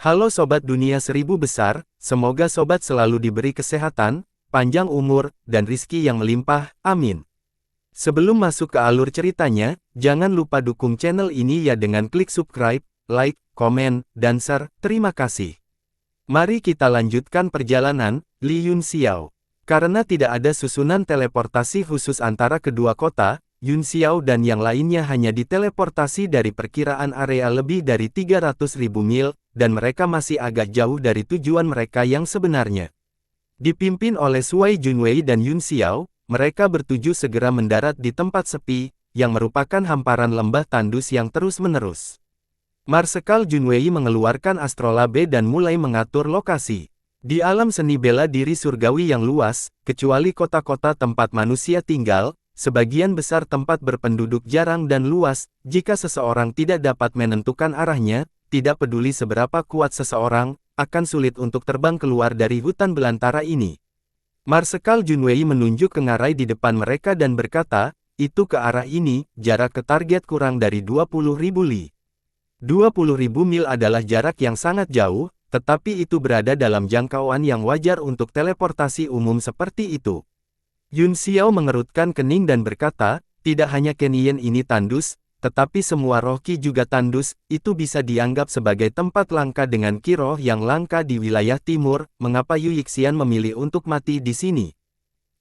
Halo Sobat Dunia Seribu Besar, semoga Sobat selalu diberi kesehatan, panjang umur, dan rizki yang melimpah, amin. Sebelum masuk ke alur ceritanya, jangan lupa dukung channel ini ya dengan klik subscribe, like, komen, dan share, terima kasih. Mari kita lanjutkan perjalanan, Li Yunxiao. Karena tidak ada susunan teleportasi khusus antara kedua kota, Yunxiao dan yang lainnya hanya diteleportasi dari perkiraan area lebih dari 300.000 mil, dan mereka masih agak jauh dari tujuan mereka yang sebenarnya. Dipimpin oleh Shuai Junwei dan Yunxiao, mereka bertuju segera mendarat di tempat sepi, yang merupakan hamparan lembah tandus yang terus-menerus. Marsekal Junwei mengeluarkan astrolabe dan mulai mengatur lokasi. Di alam seni bela diri surgawi yang luas, kecuali kota-kota tempat manusia tinggal, sebagian besar tempat berpenduduk jarang dan luas. Jika seseorang tidak dapat menentukan arahnya, tidak peduli seberapa kuat seseorang, akan sulit untuk terbang keluar dari hutan belantara ini. Marsekal Junwei menunjuk ke ngarai di depan mereka dan berkata, itu ke arah ini, jarak ke target kurang dari 20.000 li. 20.000 mil adalah jarak yang sangat jauh, tetapi itu berada dalam jangkauan yang wajar untuk teleportasi umum seperti itu. Yunxiao mengerutkan kening dan berkata, tidak hanya Canyon ini tandus, tetapi semua roh Qi juga tandus. Itu bisa dianggap sebagai tempat langka dengan Qi roh yang langka di wilayah timur. Mengapa Yu Yixian memilih untuk mati di sini?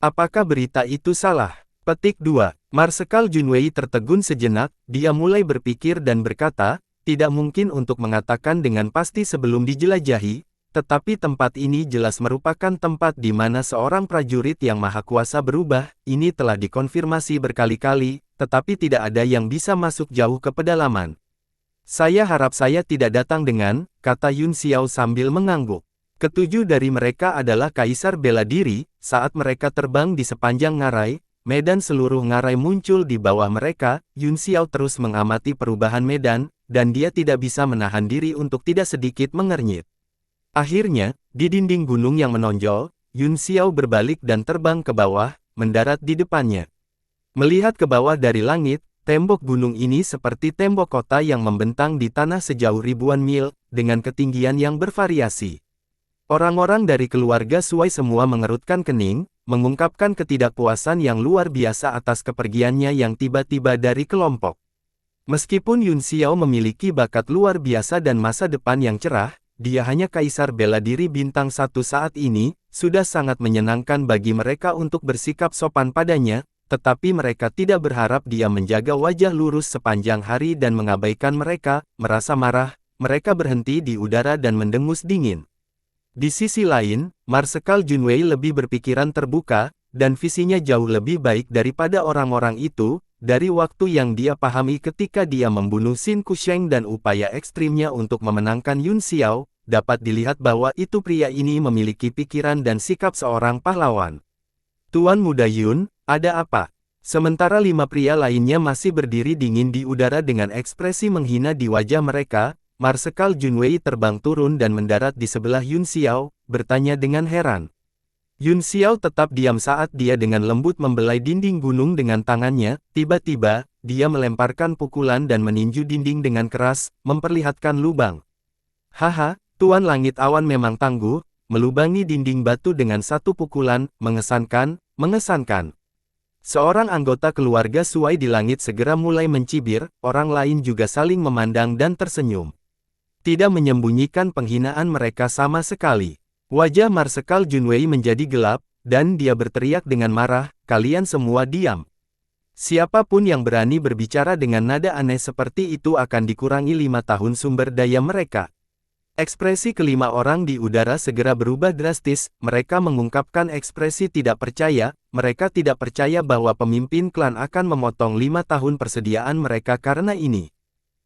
Apakah berita itu salah? Petik 2. Marsekal Junwei tertegun sejenak, dia mulai berpikir dan berkata, tidak mungkin untuk mengatakan dengan pasti sebelum dijelajahi, tetapi tempat ini jelas merupakan tempat di mana seorang prajurit yang maha kuasa berubah. Ini telah dikonfirmasi berkali-kali, tetapi tidak ada yang bisa masuk jauh ke pedalaman. Saya harap saya tidak datang dengan, kata Yunxiao sambil mengangguk. Ketujuh dari mereka adalah kaisar bela diri. Saat mereka terbang di sepanjang ngarai, medan seluruh ngarai muncul di bawah mereka. Yunxiao terus mengamati perubahan medan, dan dia tidak bisa menahan diri untuk tidak sedikit mengernyit. Akhirnya, di dinding gunung yang menonjol, Yunxiao berbalik dan terbang ke bawah, mendarat di depannya. Melihat ke bawah dari langit, tembok gunung ini seperti tembok kota yang membentang di tanah sejauh ribuan mil, dengan ketinggian yang bervariasi. Orang-orang dari keluarga Shuai semua mengerutkan kening, mengungkapkan ketidakpuasan yang luar biasa atas kepergiannya yang tiba-tiba dari kelompok. Meskipun Yunxiao memiliki bakat luar biasa dan masa depan yang cerah, dia hanya kaisar bela diri bintang 1 saat ini. Sudah sangat menyenangkan bagi mereka untuk bersikap sopan padanya, tetapi mereka tidak berharap dia menjaga wajah lurus sepanjang hari dan mengabaikan mereka. Merasa marah, mereka berhenti di udara dan mendengus dingin. Di sisi lain, Marsekal Junwei lebih berpikiran terbuka, dan visinya jauh lebih baik daripada orang-orang itu. Dari waktu yang dia pahami ketika dia membunuh Xin Kusheng dan upaya ekstrimnya untuk memenangkan Yunxiao, dapat dilihat bahwa itu pria ini memiliki pikiran dan sikap seorang pahlawan. Tuan Muda Yun, ada apa? Sementara 5 pria lainnya masih berdiri dingin di udara dengan ekspresi menghina di wajah mereka, Marsekal Junwei terbang turun dan mendarat di sebelah Yunxiao, bertanya dengan heran. Yunxiao tetap diam saat dia dengan lembut membelai dinding gunung dengan tangannya. Tiba-tiba, dia melemparkan pukulan dan meninju dinding dengan keras, memperlihatkan lubang. Haha, Tuan Langit Awan memang tangguh, melubangi dinding batu dengan satu pukulan. Mengesankan, mengesankan. Seorang anggota keluarga Shuai di langit segera mulai mencibir, orang lain juga saling memandang dan tersenyum. Tidak menyembunyikan penghinaan mereka sama sekali. Wajah Marsekal Junwei menjadi gelap, dan dia berteriak dengan marah, kalian semua diam. Siapapun yang berani berbicara dengan nada aneh seperti itu akan dikurangi 5 tahun sumber daya mereka. Ekspresi kelima orang di udara segera berubah drastis. Mereka mengungkapkan ekspresi tidak percaya. Mereka tidak percaya bahwa pemimpin klan akan memotong 5 tahun persediaan mereka karena ini.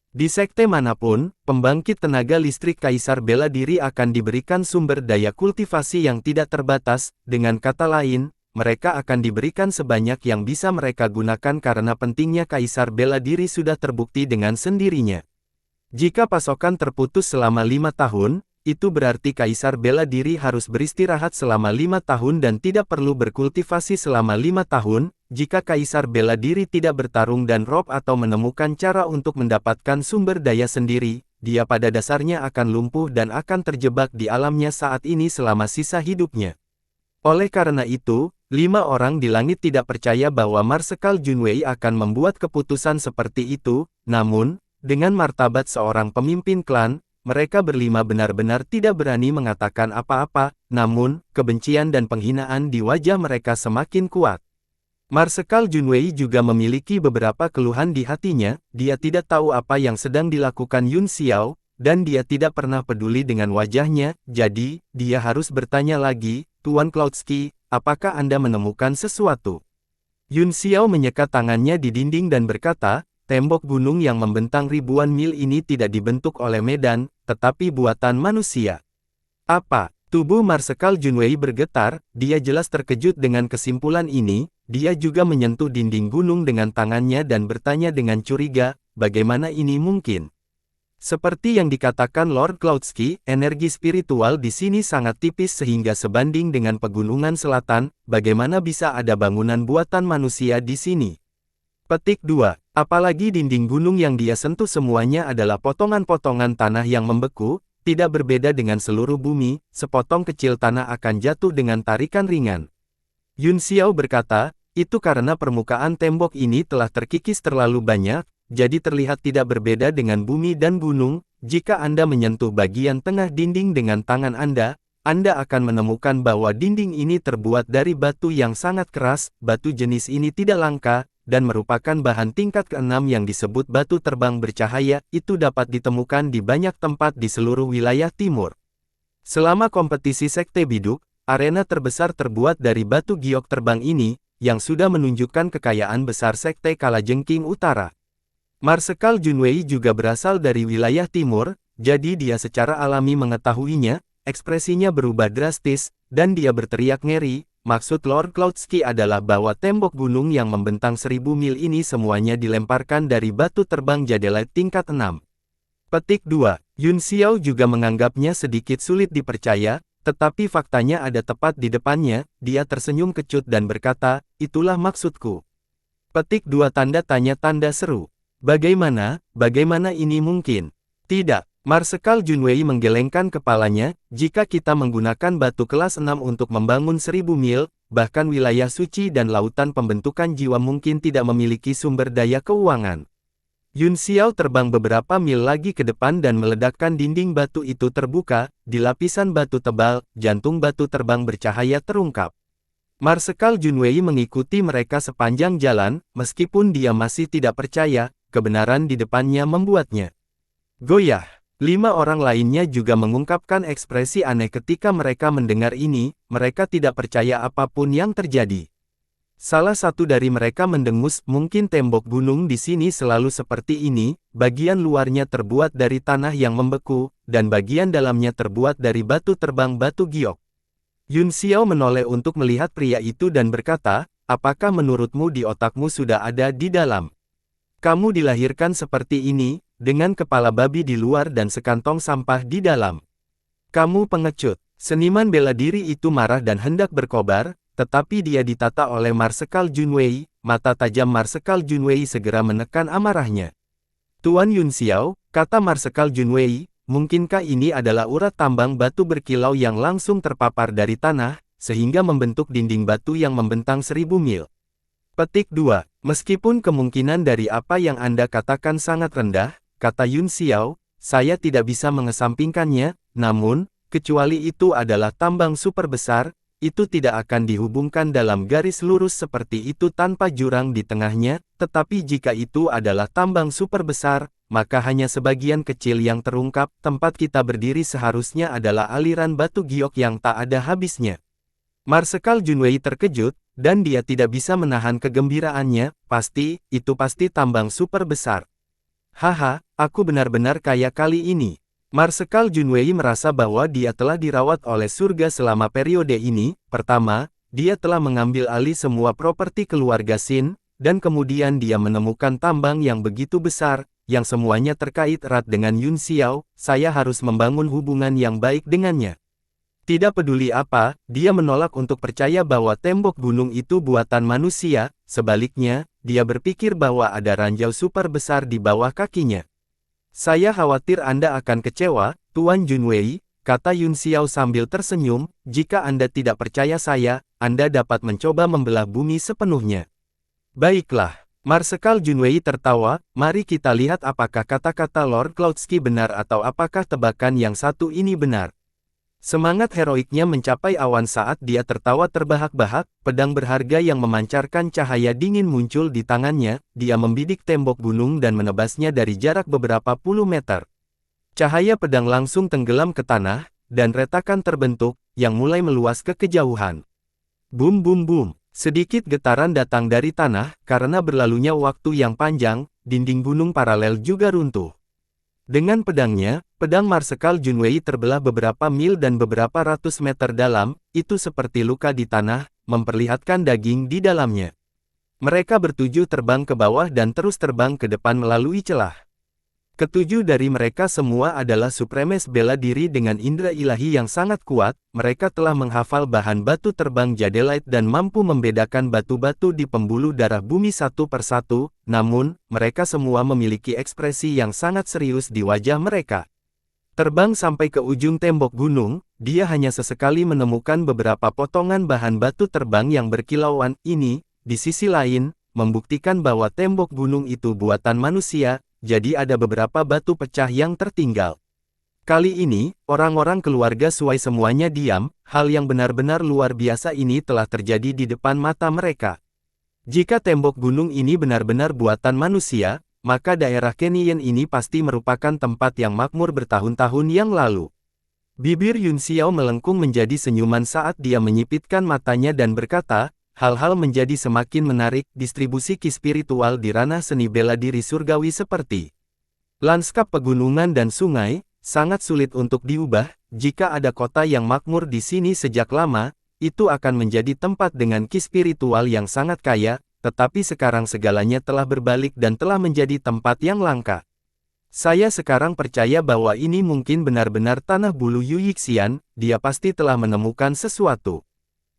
Di sekte manapun, pembangkit tenaga listrik kaisar bela diri akan diberikan sumber daya kultivasi yang tidak terbatas. Dengan kata lain, mereka akan diberikan sebanyak yang bisa mereka gunakan karena pentingnya kaisar bela diri sudah terbukti dengan sendirinya. Jika pasokan terputus selama 5 tahun, itu berarti kaisar bela diri harus beristirahat selama 5 tahun dan tidak perlu berkultivasi selama 5 tahun. Jika kaisar bela diri tidak bertarung dan rob atau menemukan cara untuk mendapatkan sumber daya sendiri, dia pada dasarnya akan lumpuh dan akan terjebak di alamnya saat ini selama sisa hidupnya. Oleh karena itu, 5 orang di langit tidak percaya bahwa Marsekal Junwei akan membuat keputusan seperti itu, namun, dengan martabat seorang pemimpin klan, mereka berlima benar-benar tidak berani mengatakan apa-apa, namun, kebencian dan penghinaan di wajah mereka semakin kuat. Marsekal Junwei juga memiliki beberapa keluhan di hatinya, dia tidak tahu apa yang sedang dilakukan Yun Xiao, dan dia tidak pernah peduli dengan wajahnya, jadi, dia harus bertanya lagi, Tuan Cloudsky, apakah Anda menemukan sesuatu? Yun Xiao menyekat tangannya di dinding dan berkata, tembok gunung yang membentang ribuan mil ini tidak dibentuk oleh medan, tetapi buatan manusia. Apa? Tubuh Marsekal Junwei bergetar, dia jelas terkejut dengan kesimpulan ini, dia juga menyentuh dinding gunung dengan tangannya dan bertanya dengan curiga, bagaimana ini mungkin? Seperti yang dikatakan Lord Cloudsky, energi spiritual di sini sangat tipis sehingga sebanding dengan pegunungan selatan, bagaimana bisa ada bangunan buatan manusia di sini? Petik 2. Apalagi dinding gunung yang dia sentuh semuanya adalah potongan-potongan tanah yang membeku, tidak berbeda dengan seluruh bumi, sepotong kecil tanah akan jatuh dengan tarikan ringan. Yun Xiao berkata, itu karena permukaan tembok ini telah terkikis terlalu banyak, jadi terlihat tidak berbeda dengan bumi dan gunung. Jika Anda menyentuh bagian tengah dinding dengan tangan Anda akan menemukan bahwa dinding ini terbuat dari batu yang sangat keras. Batu jenis ini tidak langka, dan merupakan bahan tingkat ke-6 yang disebut batu terbang bercahaya. Itu dapat ditemukan di banyak tempat di seluruh wilayah timur. Selama kompetisi Sekte Biduk, arena terbesar terbuat dari batu giok terbang ini, yang sudah menunjukkan kekayaan besar Sekte Kalajengking Utara. Marsekal Junwei juga berasal dari wilayah timur, jadi dia secara alami mengetahuinya, ekspresinya berubah drastis, dan dia berteriak ngeri. Maksud Lord Cloudsky adalah bahwa tembok gunung yang membentang 1000 mil ini semuanya dilemparkan dari batu terbang Jadelite tingkat 6. Petik 2. Yun Xiao juga menganggapnya sedikit sulit dipercaya, tetapi faktanya ada tepat di depannya. Dia tersenyum kecut dan berkata, itulah maksudku. Petik 2 tanda tanya tanda seru. Bagaimana ini mungkin? Tidak, Marsekal Junwei menggelengkan kepalanya, jika kita menggunakan batu kelas 6 untuk membangun 1000 mil, bahkan wilayah suci dan lautan pembentukan jiwa mungkin tidak memiliki sumber daya keuangan. Yun Xiao terbang beberapa mil lagi ke depan dan meledakkan dinding batu itu terbuka, di lapisan batu tebal, jantung batu terbang bercahaya terungkap. Marsekal Junwei mengikuti mereka sepanjang jalan, meskipun dia masih tidak percaya, kebenaran di depannya membuatnya goyah. 5 orang lainnya juga mengungkapkan ekspresi aneh ketika mereka mendengar ini, mereka tidak percaya apapun yang terjadi. Salah satu dari mereka mendengus, mungkin tembok gunung di sini selalu seperti ini, bagian luarnya terbuat dari tanah yang membeku, dan bagian dalamnya terbuat dari batu terbang batu giok. Yun Xiao menoleh untuk melihat pria itu dan berkata, apakah menurutmu di otakmu sudah ada di dalam? Kamu dilahirkan seperti ini, dengan kepala babi di luar dan sekantong sampah di dalam. Kamu pengecut. Seniman bela diri itu marah dan hendak berkobar, tetapi dia ditata oleh Marsekal Junwei. Mata tajam Marsekal Junwei segera menekan amarahnya. Tuan Yun Xiao, kata Marsekal Junwei, mungkinkah ini adalah urat tambang batu berkilau yang langsung terpapar dari tanah, sehingga membentuk dinding batu yang membentang 1000 mil? Petik 2. Meskipun kemungkinan dari apa yang Anda katakan sangat rendah, kata Yun Xiao, saya tidak bisa mengesampingkannya, namun, kecuali itu adalah tambang super besar, itu tidak akan dihubungkan dalam garis lurus seperti itu tanpa jurang di tengahnya, tetapi jika itu adalah tambang super besar, maka hanya sebagian kecil yang terungkap. Tempat kita berdiri seharusnya adalah aliran batu giok yang tak ada habisnya. Marsekal Junwei terkejut, dan dia tidak bisa menahan kegembiraannya. Itu pasti tambang super besar. Haha, aku benar-benar kaya kali ini. Marsekal Junwei merasa bahwa dia telah dirawat oleh surga selama periode ini. Pertama, dia telah mengambil alih semua properti keluarga Xin, dan kemudian dia menemukan tambang yang begitu besar, yang semuanya terkait erat dengan Yun Xiao. Saya harus membangun hubungan yang baik dengannya. Tidak peduli apa, dia menolak untuk percaya bahwa tembok gunung itu buatan manusia. Sebaliknya, dia berpikir bahwa ada ranjau super besar di bawah kakinya. Saya khawatir Anda akan kecewa, Tuan Junwei, kata Yun Xiao sambil tersenyum. Jika Anda tidak percaya saya, Anda dapat mencoba membelah bumi sepenuhnya. Baiklah. Marsekal Junwei tertawa. Mari kita lihat apakah kata-kata Lord Cloudsky benar atau apakah tebakan yang satu ini benar. Semangat heroiknya mencapai awan saat dia tertawa terbahak-bahak. Pedang berharga yang memancarkan cahaya dingin muncul di tangannya. Dia membidik tembok gunung dan menebasnya dari jarak beberapa puluh meter. Cahaya pedang langsung tenggelam ke tanah, dan retakan terbentuk, yang mulai meluas ke kejauhan. Bum bum bum. Sedikit getaran datang dari tanah, karena berlalunya waktu yang panjang, dinding gunung paralel juga runtuh. Dengan pedangnya, pedang Marsekal Junwei terbelah beberapa mil dan beberapa ratus meter dalam, itu seperti luka di tanah, memperlihatkan daging di dalamnya. Mereka bertujuh terbang ke bawah dan terus terbang ke depan melalui celah. Ketujuh dari mereka semua adalah Supremes bela diri dengan indera ilahi yang sangat kuat. Mereka telah menghafal bahan batu terbang Jadelite dan mampu membedakan batu-batu di pembuluh darah bumi satu persatu. Namun, mereka semua memiliki ekspresi yang sangat serius di wajah mereka. Terbang sampai ke ujung tembok gunung, dia hanya sesekali menemukan beberapa potongan bahan batu terbang yang berkilauan. Ini, di sisi lain, membuktikan bahwa tembok gunung itu buatan manusia. Jadi ada beberapa batu pecah yang tertinggal. Kali ini, orang-orang keluarga Suai semuanya diam. Hal yang benar-benar luar biasa ini telah terjadi di depan mata mereka. Jika tembok gunung ini benar-benar buatan manusia, maka daerah Kenyan ini pasti merupakan tempat yang makmur bertahun-tahun yang lalu. Bibir Yun Xiao melengkung menjadi senyuman saat dia menyipitkan matanya dan berkata, hal-hal menjadi semakin menarik. Distribusi ki spiritual di ranah seni bela diri surgawi seperti lanskap pegunungan dan sungai, sangat sulit untuk diubah. Jika ada kota yang makmur di sini sejak lama, itu akan menjadi tempat dengan ki spiritual yang sangat kaya, tetapi sekarang segalanya telah berbalik dan telah menjadi tempat yang langka. Saya sekarang percaya bahwa ini mungkin benar-benar tanah bulu Yuyixian. Dia pasti telah menemukan sesuatu.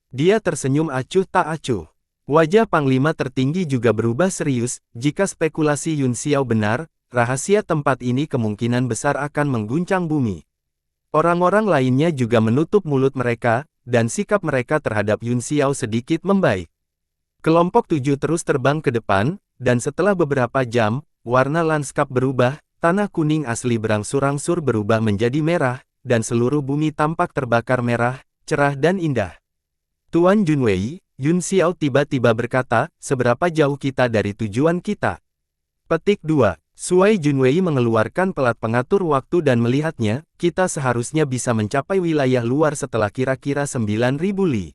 Dia tersenyum acuh tak acuh. Wajah Panglima tertinggi juga berubah serius. Jika spekulasi Yun Xiao benar, rahasia tempat ini kemungkinan besar akan mengguncang bumi. Orang-orang lainnya juga menutup mulut mereka, dan sikap mereka terhadap Yun Xiao sedikit membaik. Kelompok 7 terus terbang ke depan, dan setelah beberapa jam, warna lanskap berubah, tanah kuning asli berangsur-angsur berubah menjadi merah, dan seluruh bumi tampak terbakar merah, cerah dan indah. Tuan Junwei, Yun Xiao tiba-tiba berkata, seberapa jauh kita dari tujuan kita? Petik 2. Suai Junwei mengeluarkan pelat pengatur waktu dan melihatnya, kita seharusnya bisa mencapai wilayah luar setelah kira-kira 9.000 li.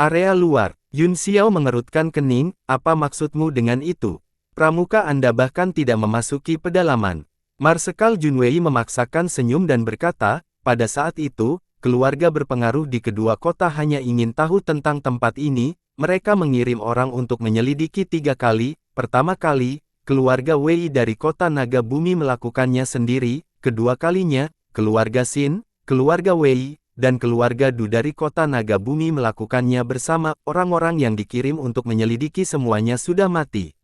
Area luar. Yun Xiao mengerutkan kening, apa maksudmu dengan itu? Pramuka Anda bahkan tidak memasuki pedalaman. Marsekal Junwei memaksakan senyum dan berkata, pada saat itu, keluarga berpengaruh di kedua kota hanya ingin tahu tentang tempat ini. Mereka mengirim orang untuk menyelidiki 3 kali. Pertama kali, keluarga Wei dari kota Naga Bumi melakukannya sendiri. Kedua kalinya, keluarga Xin, keluarga Wei, dan keluarga Du dari kota Naga Bumi melakukannya bersama. Orang-orang yang dikirim untuk menyelidiki semuanya sudah mati.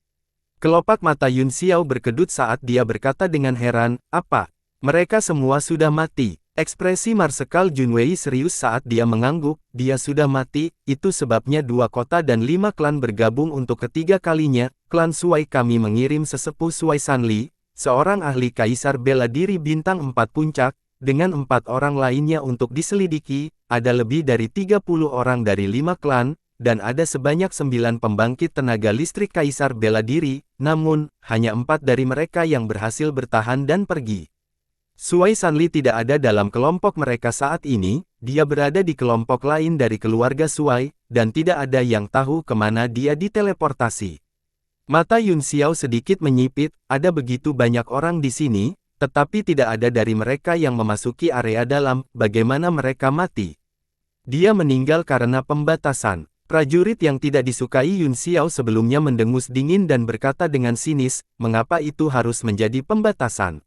Kelopak mata Yun Xiao berkedut saat dia berkata dengan heran, apa? Mereka semua sudah mati. Ekspresi Marsekal Junwei serius saat dia mengangguk. Dia sudah mati, itu sebabnya 2 kota dan 5 klan bergabung untuk ketiga kalinya. Klan Suai kami mengirim sesepuh Suai Sanli, seorang ahli kaisar bela diri bintang 4 puncak, dengan 4 orang lainnya untuk diselidiki. Ada lebih dari 30 orang dari 5 klan, dan ada sebanyak 9 pembangkit tenaga listrik kaisar bela diri, namun, hanya 4 dari mereka yang berhasil bertahan dan pergi. Suai Sanli tidak ada dalam kelompok mereka saat ini. Dia berada di kelompok lain dari keluarga Suai, dan tidak ada yang tahu kemana dia diteleportasi. Mata Yun Xiao sedikit menyipit, ada begitu banyak orang di sini, tetapi tidak ada dari mereka yang memasuki area dalam. Bagaimana mereka mati? Dia meninggal karena pembatasan. Prajurit yang tidak disukai Yun Xiao sebelumnya mendengus dingin dan berkata dengan sinis, mengapa itu harus menjadi pembatasan?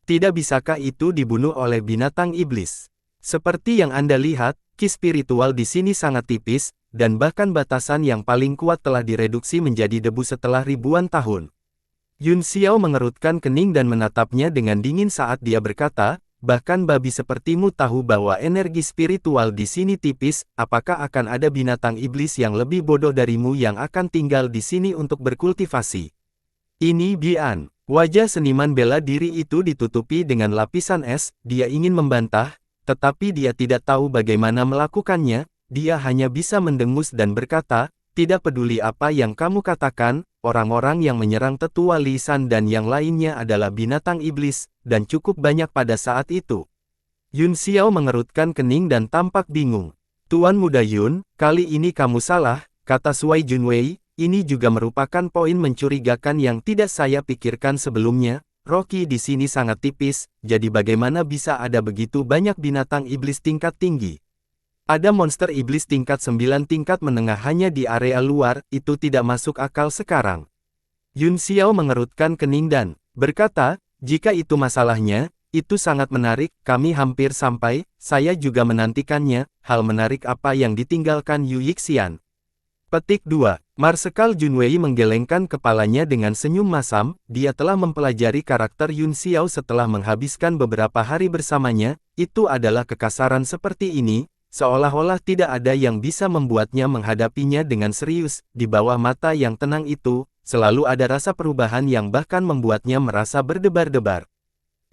Tidak bisakah itu dibunuh oleh binatang iblis? Seperti yang Anda lihat, ki spiritual di sini sangat tipis, dan bahkan batasan yang paling kuat telah direduksi menjadi debu setelah ribuan tahun. Yun Xiao mengerutkan kening dan menatapnya dengan dingin saat dia berkata, bahkan babi sepertimu tahu bahwa energi spiritual di sini tipis, apakah akan ada binatang iblis yang lebih bodoh darimu yang akan tinggal di sini untuk berkultivasi? Ini Bian. Wajah seniman bela diri itu ditutupi dengan lapisan es, dia ingin membantah, tetapi dia tidak tahu bagaimana melakukannya, dia hanya bisa mendengus dan berkata, tidak peduli apa yang kamu katakan, orang-orang yang menyerang tetua lisan dan yang lainnya adalah binatang iblis, dan cukup banyak pada saat itu. Yun Xiao mengerutkan kening dan tampak bingung. Tuan Muda Yun, kali ini kamu salah, kata Shuai Junwei, ini juga merupakan poin mencurigakan yang tidak saya pikirkan sebelumnya, Rocky di sini sangat tipis, jadi bagaimana bisa ada begitu banyak binatang iblis tingkat tinggi? Ada monster iblis tingkat 9 tingkat menengah hanya di area luar, itu tidak masuk akal sekarang. Yun Xiao mengerutkan kening dan berkata, jika itu masalahnya, itu sangat menarik, kami hampir sampai, saya juga menantikannya, hal menarik apa yang ditinggalkan Yu Yixian. Petik 2. Marsekal Junwei menggelengkan kepalanya dengan senyum masam, dia telah mempelajari karakter Yun Xiao setelah menghabiskan beberapa hari bersamanya, itu adalah kekasaran seperti ini, seolah-olah tidak ada yang bisa membuatnya menghadapinya dengan serius, di bawah mata yang tenang itu, selalu ada rasa perubahan yang bahkan membuatnya merasa berdebar-debar.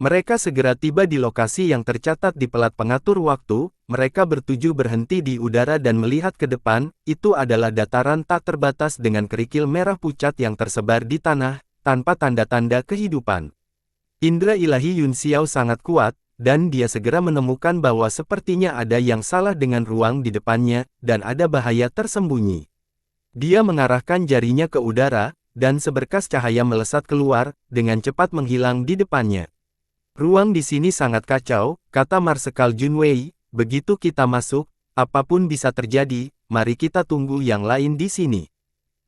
Mereka segera tiba di lokasi yang tercatat di pelat pengatur waktu, mereka bertuju berhenti di udara dan melihat ke depan, itu adalah dataran tak terbatas dengan kerikil merah pucat yang tersebar di tanah, tanpa tanda-tanda kehidupan. Indra ilahi Yun Xiao sangat kuat, dan dia segera menemukan bahwa sepertinya ada yang salah dengan ruang di depannya, dan ada bahaya tersembunyi. Dia mengarahkan jarinya ke udara, dan seberkas cahaya melesat keluar, dengan cepat menghilang di depannya. Ruang di sini sangat kacau, kata Marsekal Junwei, begitu kita masuk, apapun bisa terjadi, mari kita tunggu yang lain di sini.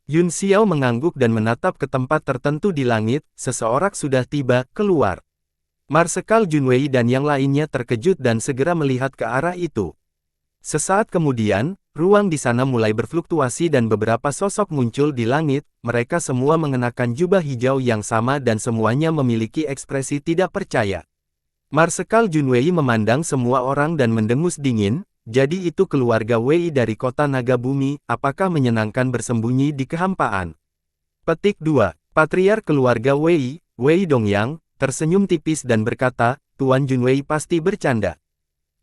Yun Xiao mengangguk dan menatap ke tempat tertentu di langit, seseorang sudah tiba, keluar. Marsekal Junwei dan yang lainnya terkejut dan segera melihat ke arah itu. Sesaat kemudian, ruang di sana mulai berfluktuasi dan beberapa sosok muncul di langit, mereka semua mengenakan jubah hijau yang sama dan semuanya memiliki ekspresi tidak percaya. Marsekal Junwei memandang semua orang dan mendengus dingin, jadi itu keluarga Wei dari kota Naga Bumi, apakah menyenangkan bersembunyi di kehampaan? Petik 2. Patriark keluarga Wei, Wei Dongyang, tersenyum tipis dan berkata, Tuan Junwei pasti bercanda.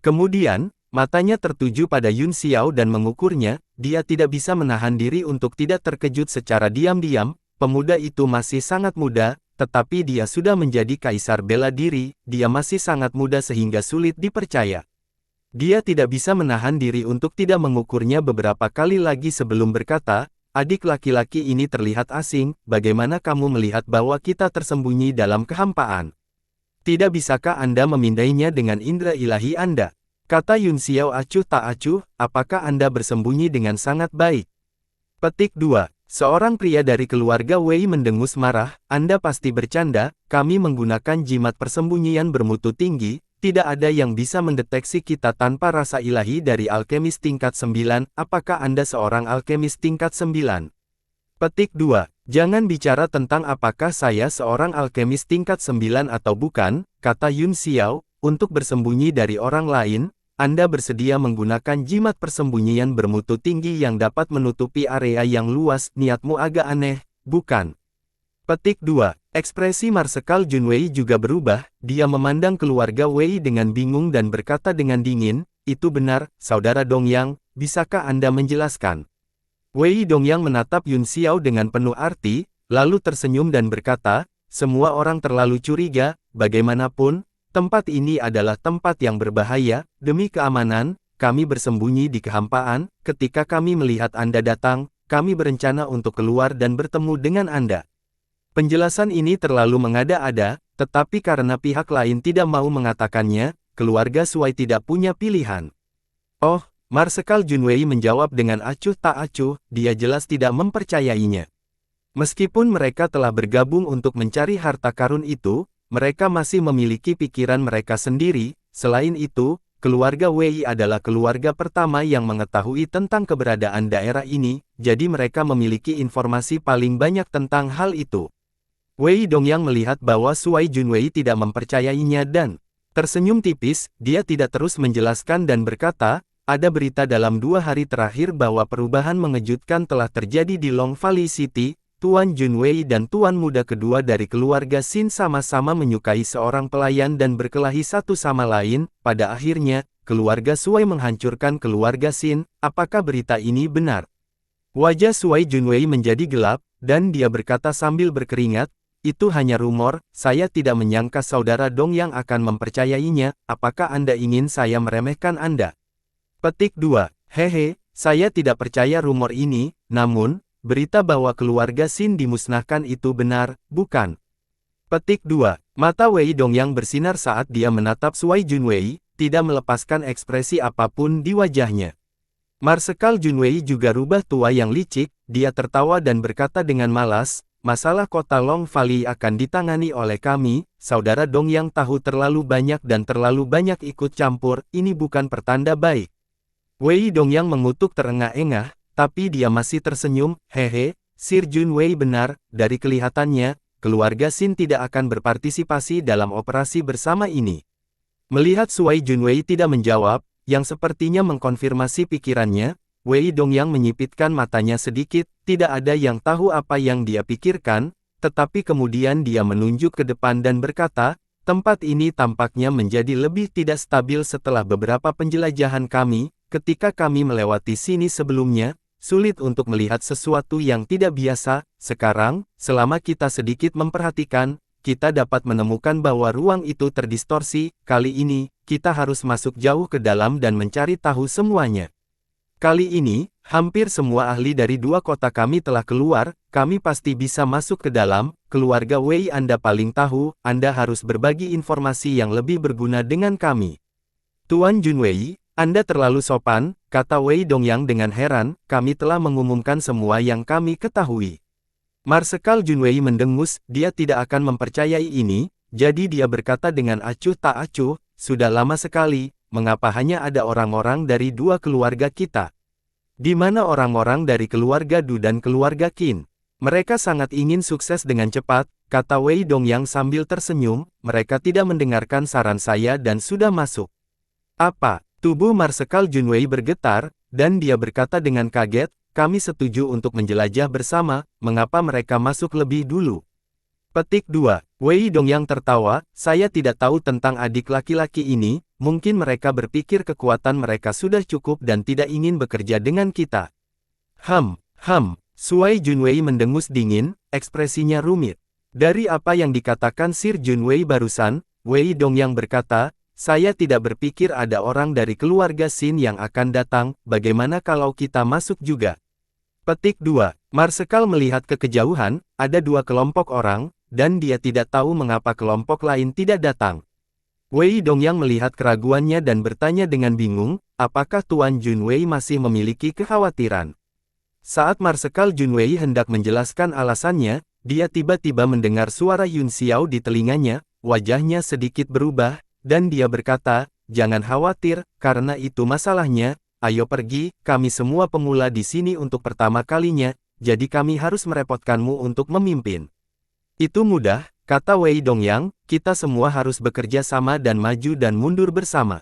Kemudian, matanya tertuju pada Yun Xiao dan mengukurnya, dia tidak bisa menahan diri untuk tidak terkejut secara diam-diam, pemuda itu masih sangat muda, tetapi dia sudah menjadi kaisar bela diri, dia masih sangat muda sehingga sulit dipercaya. Dia tidak bisa menahan diri untuk tidak mengukurnya beberapa kali lagi sebelum berkata, adik laki-laki ini terlihat asing, bagaimana kamu melihat bahwa kita tersembunyi dalam kehampaan? Tidak bisakah Anda memindainya dengan indera ilahi Anda? Kata Yun Xiao acuh tak acuh, apakah Anda bersembunyi dengan sangat baik? Petik 2. Seorang pria dari keluarga Wei mendengus marah, Anda pasti bercanda, kami menggunakan jimat persembunyian bermutu tinggi, tidak ada yang bisa mendeteksi kita tanpa rasa ilahi dari alkemis tingkat 9, apakah Anda seorang alkemis tingkat 9? Petik 2. Jangan bicara tentang apakah saya seorang alkemis tingkat 9 atau bukan, kata Yun Xiao, untuk bersembunyi dari orang lain, Anda bersedia menggunakan jimat persembunyian bermutu tinggi yang dapat menutupi area yang luas, niatmu agak aneh, bukan? Petik 2. Ekspresi Marsekal Junwei juga berubah, dia memandang keluarga Wei dengan bingung dan berkata dengan dingin, itu benar, Saudara Dongyang, bisakah Anda menjelaskan? Wei Dongyang menatap Yun Xiao dengan penuh arti, lalu tersenyum dan berkata, semua orang terlalu curiga, bagaimanapun, tempat ini adalah tempat yang berbahaya, demi keamanan, kami bersembunyi di kehampaan, ketika kami melihat Anda datang, kami berencana untuk keluar dan bertemu dengan Anda. Penjelasan ini terlalu mengada-ada, tetapi karena pihak lain tidak mau mengatakannya, keluarga Shuai tidak punya pilihan. Oh, Marsekal Junwei menjawab dengan acuh tak acuh, dia jelas tidak mempercayainya. Meskipun mereka telah bergabung untuk mencari harta karun itu, mereka masih memiliki pikiran mereka sendiri, selain itu, keluarga Wei adalah keluarga pertama yang mengetahui tentang keberadaan daerah ini, jadi mereka memiliki informasi paling banyak tentang hal itu. Wei Dongyang melihat bahwa Shuai Junwei tidak mempercayainya dan tersenyum tipis. Dia tidak terus menjelaskan dan berkata, ada berita dalam 2 hari terakhir bahwa perubahan mengejutkan telah terjadi di Long Valley City. Tuan Junwei dan tuan muda kedua dari keluarga Xin sama-sama menyukai seorang pelayan dan berkelahi satu sama lain. Pada akhirnya, keluarga Shuai menghancurkan keluarga Xin. Apakah berita ini benar? Wajah Shuai Junwei menjadi gelap, dan dia berkata sambil berkeringat, itu hanya rumor. Saya tidak menyangka saudara Dongyang akan mempercayainya. Apakah Anda ingin saya meremehkan Anda? Petik 2. Hehe, saya tidak percaya rumor ini, namun, berita bahwa keluarga Xin dimusnahkan itu benar, bukan? Petik 2. Mata Wei Dongyang bersinar saat dia menatap Shuai Junwei, tidak melepaskan ekspresi apapun di wajahnya. Marsekal Junwei juga rubah tua yang licik. Dia tertawa dan berkata dengan malas, masalah kota Long Valley akan ditangani oleh kami. Saudara Dongyang tahu terlalu banyak dan terlalu banyak ikut campur. Ini bukan pertanda baik. Wei Dongyang mengutuk terengah-engah, tapi dia masih tersenyum. Hehe, Sir Junwei benar. Dari kelihatannya, keluarga Xin tidak akan berpartisipasi dalam operasi bersama ini. Melihat Shuai Junwei tidak menjawab, yang sepertinya mengkonfirmasi pikirannya, Wei Dongyang menyipitkan matanya sedikit. Tidak ada yang tahu apa yang dia pikirkan, tetapi kemudian dia menunjuk ke depan dan berkata, tempat ini tampaknya menjadi lebih tidak stabil setelah beberapa penjelajahan kami. Ketika kami melewati sini sebelumnya, sulit untuk melihat sesuatu yang tidak biasa. Sekarang, selama kita sedikit memperhatikan, kita dapat menemukan bahwa ruang itu terdistorsi. Kali ini, kita harus masuk jauh ke dalam dan mencari tahu semuanya. Kali ini, hampir semua ahli dari 2 kota kami telah keluar. Kami pasti bisa masuk ke dalam. Keluarga Wei Anda paling tahu. Anda harus berbagi informasi yang lebih berguna dengan kami. Tuan Junwei, Anda terlalu sopan, kata Wei Dongyang dengan heran. Kami telah mengumumkan semua yang kami ketahui. Marsekal Junwei mendengus. Dia tidak akan mempercayai ini, jadi dia berkata dengan acuh tak acuh, sudah lama sekali, mengapa hanya ada orang-orang dari 2 keluarga kita? Di mana orang-orang dari keluarga Du dan keluarga Qin? Mereka sangat ingin sukses dengan cepat, kata Wei Dongyang sambil tersenyum. Mereka tidak mendengarkan saran saya dan sudah masuk. Apa? Tubuh Marsekal Junwei bergetar, dan dia berkata dengan kaget, kami setuju untuk menjelajah bersama. Mengapa mereka masuk lebih dulu? Petik 2. Wei Dongyang tertawa, saya tidak tahu tentang adik laki-laki ini. Mungkin mereka berpikir kekuatan mereka sudah cukup dan tidak ingin bekerja dengan kita. Shuai Junwei mendengus dingin, ekspresinya rumit. Dari apa yang dikatakan Sir Junwei barusan, Wei Dongyang berkata, saya tidak berpikir ada orang dari keluarga Xin yang akan datang. Bagaimana kalau kita masuk juga? Petik 2. Marsekal melihat ke kejauhan, ada 2 kelompok orang, dan dia tidak tahu mengapa kelompok lain tidak datang. Wei Dongyang melihat keraguannya dan bertanya dengan bingung, apakah Tuan Junwei masih memiliki kekhawatiran? Saat Marsekal Junwei hendak menjelaskan alasannya, dia tiba-tiba mendengar suara Yun Xiao di telinganya. Wajahnya sedikit berubah, dan dia berkata, jangan khawatir, karena itu masalahnya. Ayo pergi, kami semua pemula di sini untuk pertama kalinya, jadi kami harus merepotkanmu untuk memimpin. Itu mudah, kata Wei Dongyang, kita semua harus bekerja sama dan maju dan mundur bersama.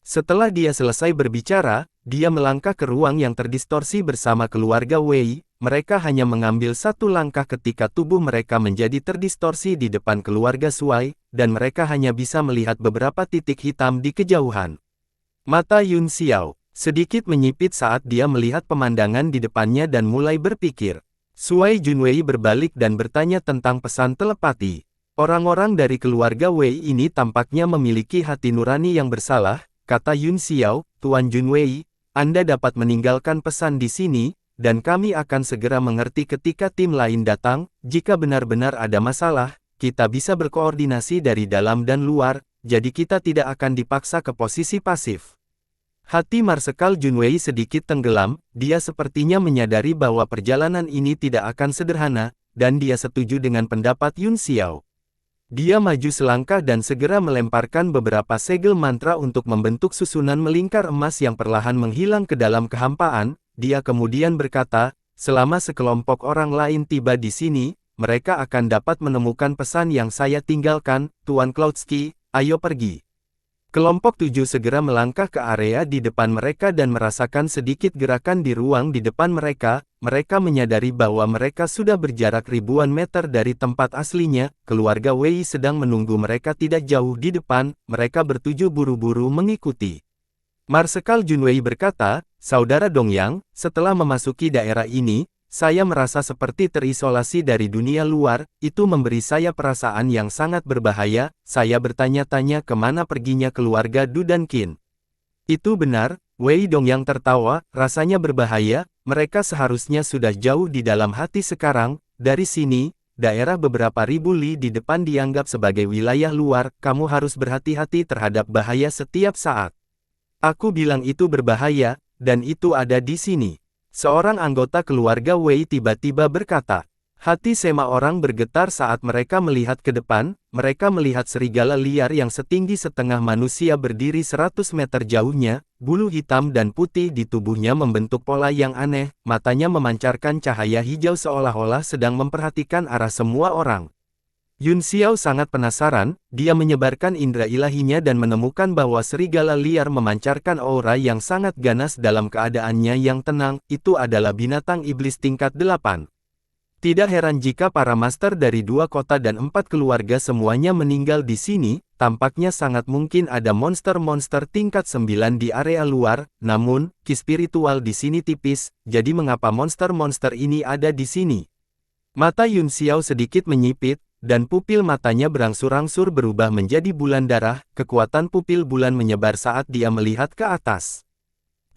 Setelah dia selesai berbicara, dia melangkah ke ruang yang terdistorsi bersama keluarga Wei. Mereka hanya mengambil 1 langkah ketika tubuh mereka menjadi terdistorsi di depan keluarga Shuai, dan mereka hanya bisa melihat beberapa titik hitam di kejauhan. Mata Yun Xiao sedikit menyipit saat dia melihat pemandangan di depannya dan mulai berpikir. Shuai Junwei berbalik dan bertanya tentang pesan telepati. Orang-orang dari keluarga Wei ini tampaknya memiliki hati nurani yang bersalah, kata Yun Xiao. Tuan Junwei, Anda dapat meninggalkan pesan di sini, dan kami akan segera mengerti ketika tim lain datang. Jika benar-benar ada masalah, kita bisa berkoordinasi dari dalam dan luar, jadi kita tidak akan dipaksa ke posisi pasif. Hati Marsekal Junwei sedikit tenggelam. Dia sepertinya menyadari bahwa perjalanan ini tidak akan sederhana, dan dia setuju dengan pendapat Yun Xiao. Dia maju selangkah dan segera melemparkan beberapa segel mantra untuk membentuk susunan melingkar emas yang perlahan menghilang ke dalam kehampaan. Dia kemudian berkata, selama sekelompok orang lain tiba di sini, mereka akan dapat menemukan pesan yang saya tinggalkan, Tuan Cloudsky, ayo pergi. Kelompok 7 segera melangkah ke area di depan mereka dan merasakan sedikit gerakan di ruang di depan mereka. Mereka menyadari bahwa mereka sudah berjarak ribuan meter dari tempat aslinya. Keluarga Wei sedang menunggu mereka tidak jauh di depan. Mereka bertuju buru-buru mengikuti. Marsekal Junwei berkata, Saudara Dongyang, setelah memasuki daerah ini, saya merasa seperti terisolasi dari dunia luar, itu memberi saya perasaan yang sangat berbahaya. Saya bertanya-tanya kemana perginya keluarga Du dan Qin. Itu benar, Wei Dongyang tertawa, rasanya berbahaya, mereka seharusnya sudah jauh di dalam hati sekarang. Dari sini, daerah beberapa ribu li di depan dianggap sebagai wilayah luar, kamu harus berhati-hati terhadap bahaya setiap saat. Aku bilang itu berbahaya, dan itu ada di sini. Seorang anggota keluarga Wei tiba-tiba berkata. Hati semua orang bergetar saat mereka melihat ke depan. Mereka melihat serigala liar yang setinggi setengah manusia berdiri 100 meter jauhnya. Bulu hitam dan putih di tubuhnya membentuk pola yang aneh. Matanya memancarkan cahaya hijau seolah-olah sedang memperhatikan arah semua orang. Yun Xiao sangat penasaran, dia menyebarkan indera ilahinya dan menemukan bahwa serigala liar memancarkan aura yang sangat ganas dalam keadaannya yang tenang, itu adalah binatang iblis tingkat 8. Tidak heran jika para master dari 2 kota dan 4 keluarga semuanya meninggal di sini, tampaknya sangat mungkin ada monster-monster tingkat 9 di area luar, namun, ki spiritual di sini tipis, jadi mengapa monster-monster ini ada di sini? Mata Yun Xiao sedikit menyipit, dan pupil matanya berangsur-angsur berubah menjadi bulan darah, kekuatan pupil bulan menyebar saat dia melihat ke atas.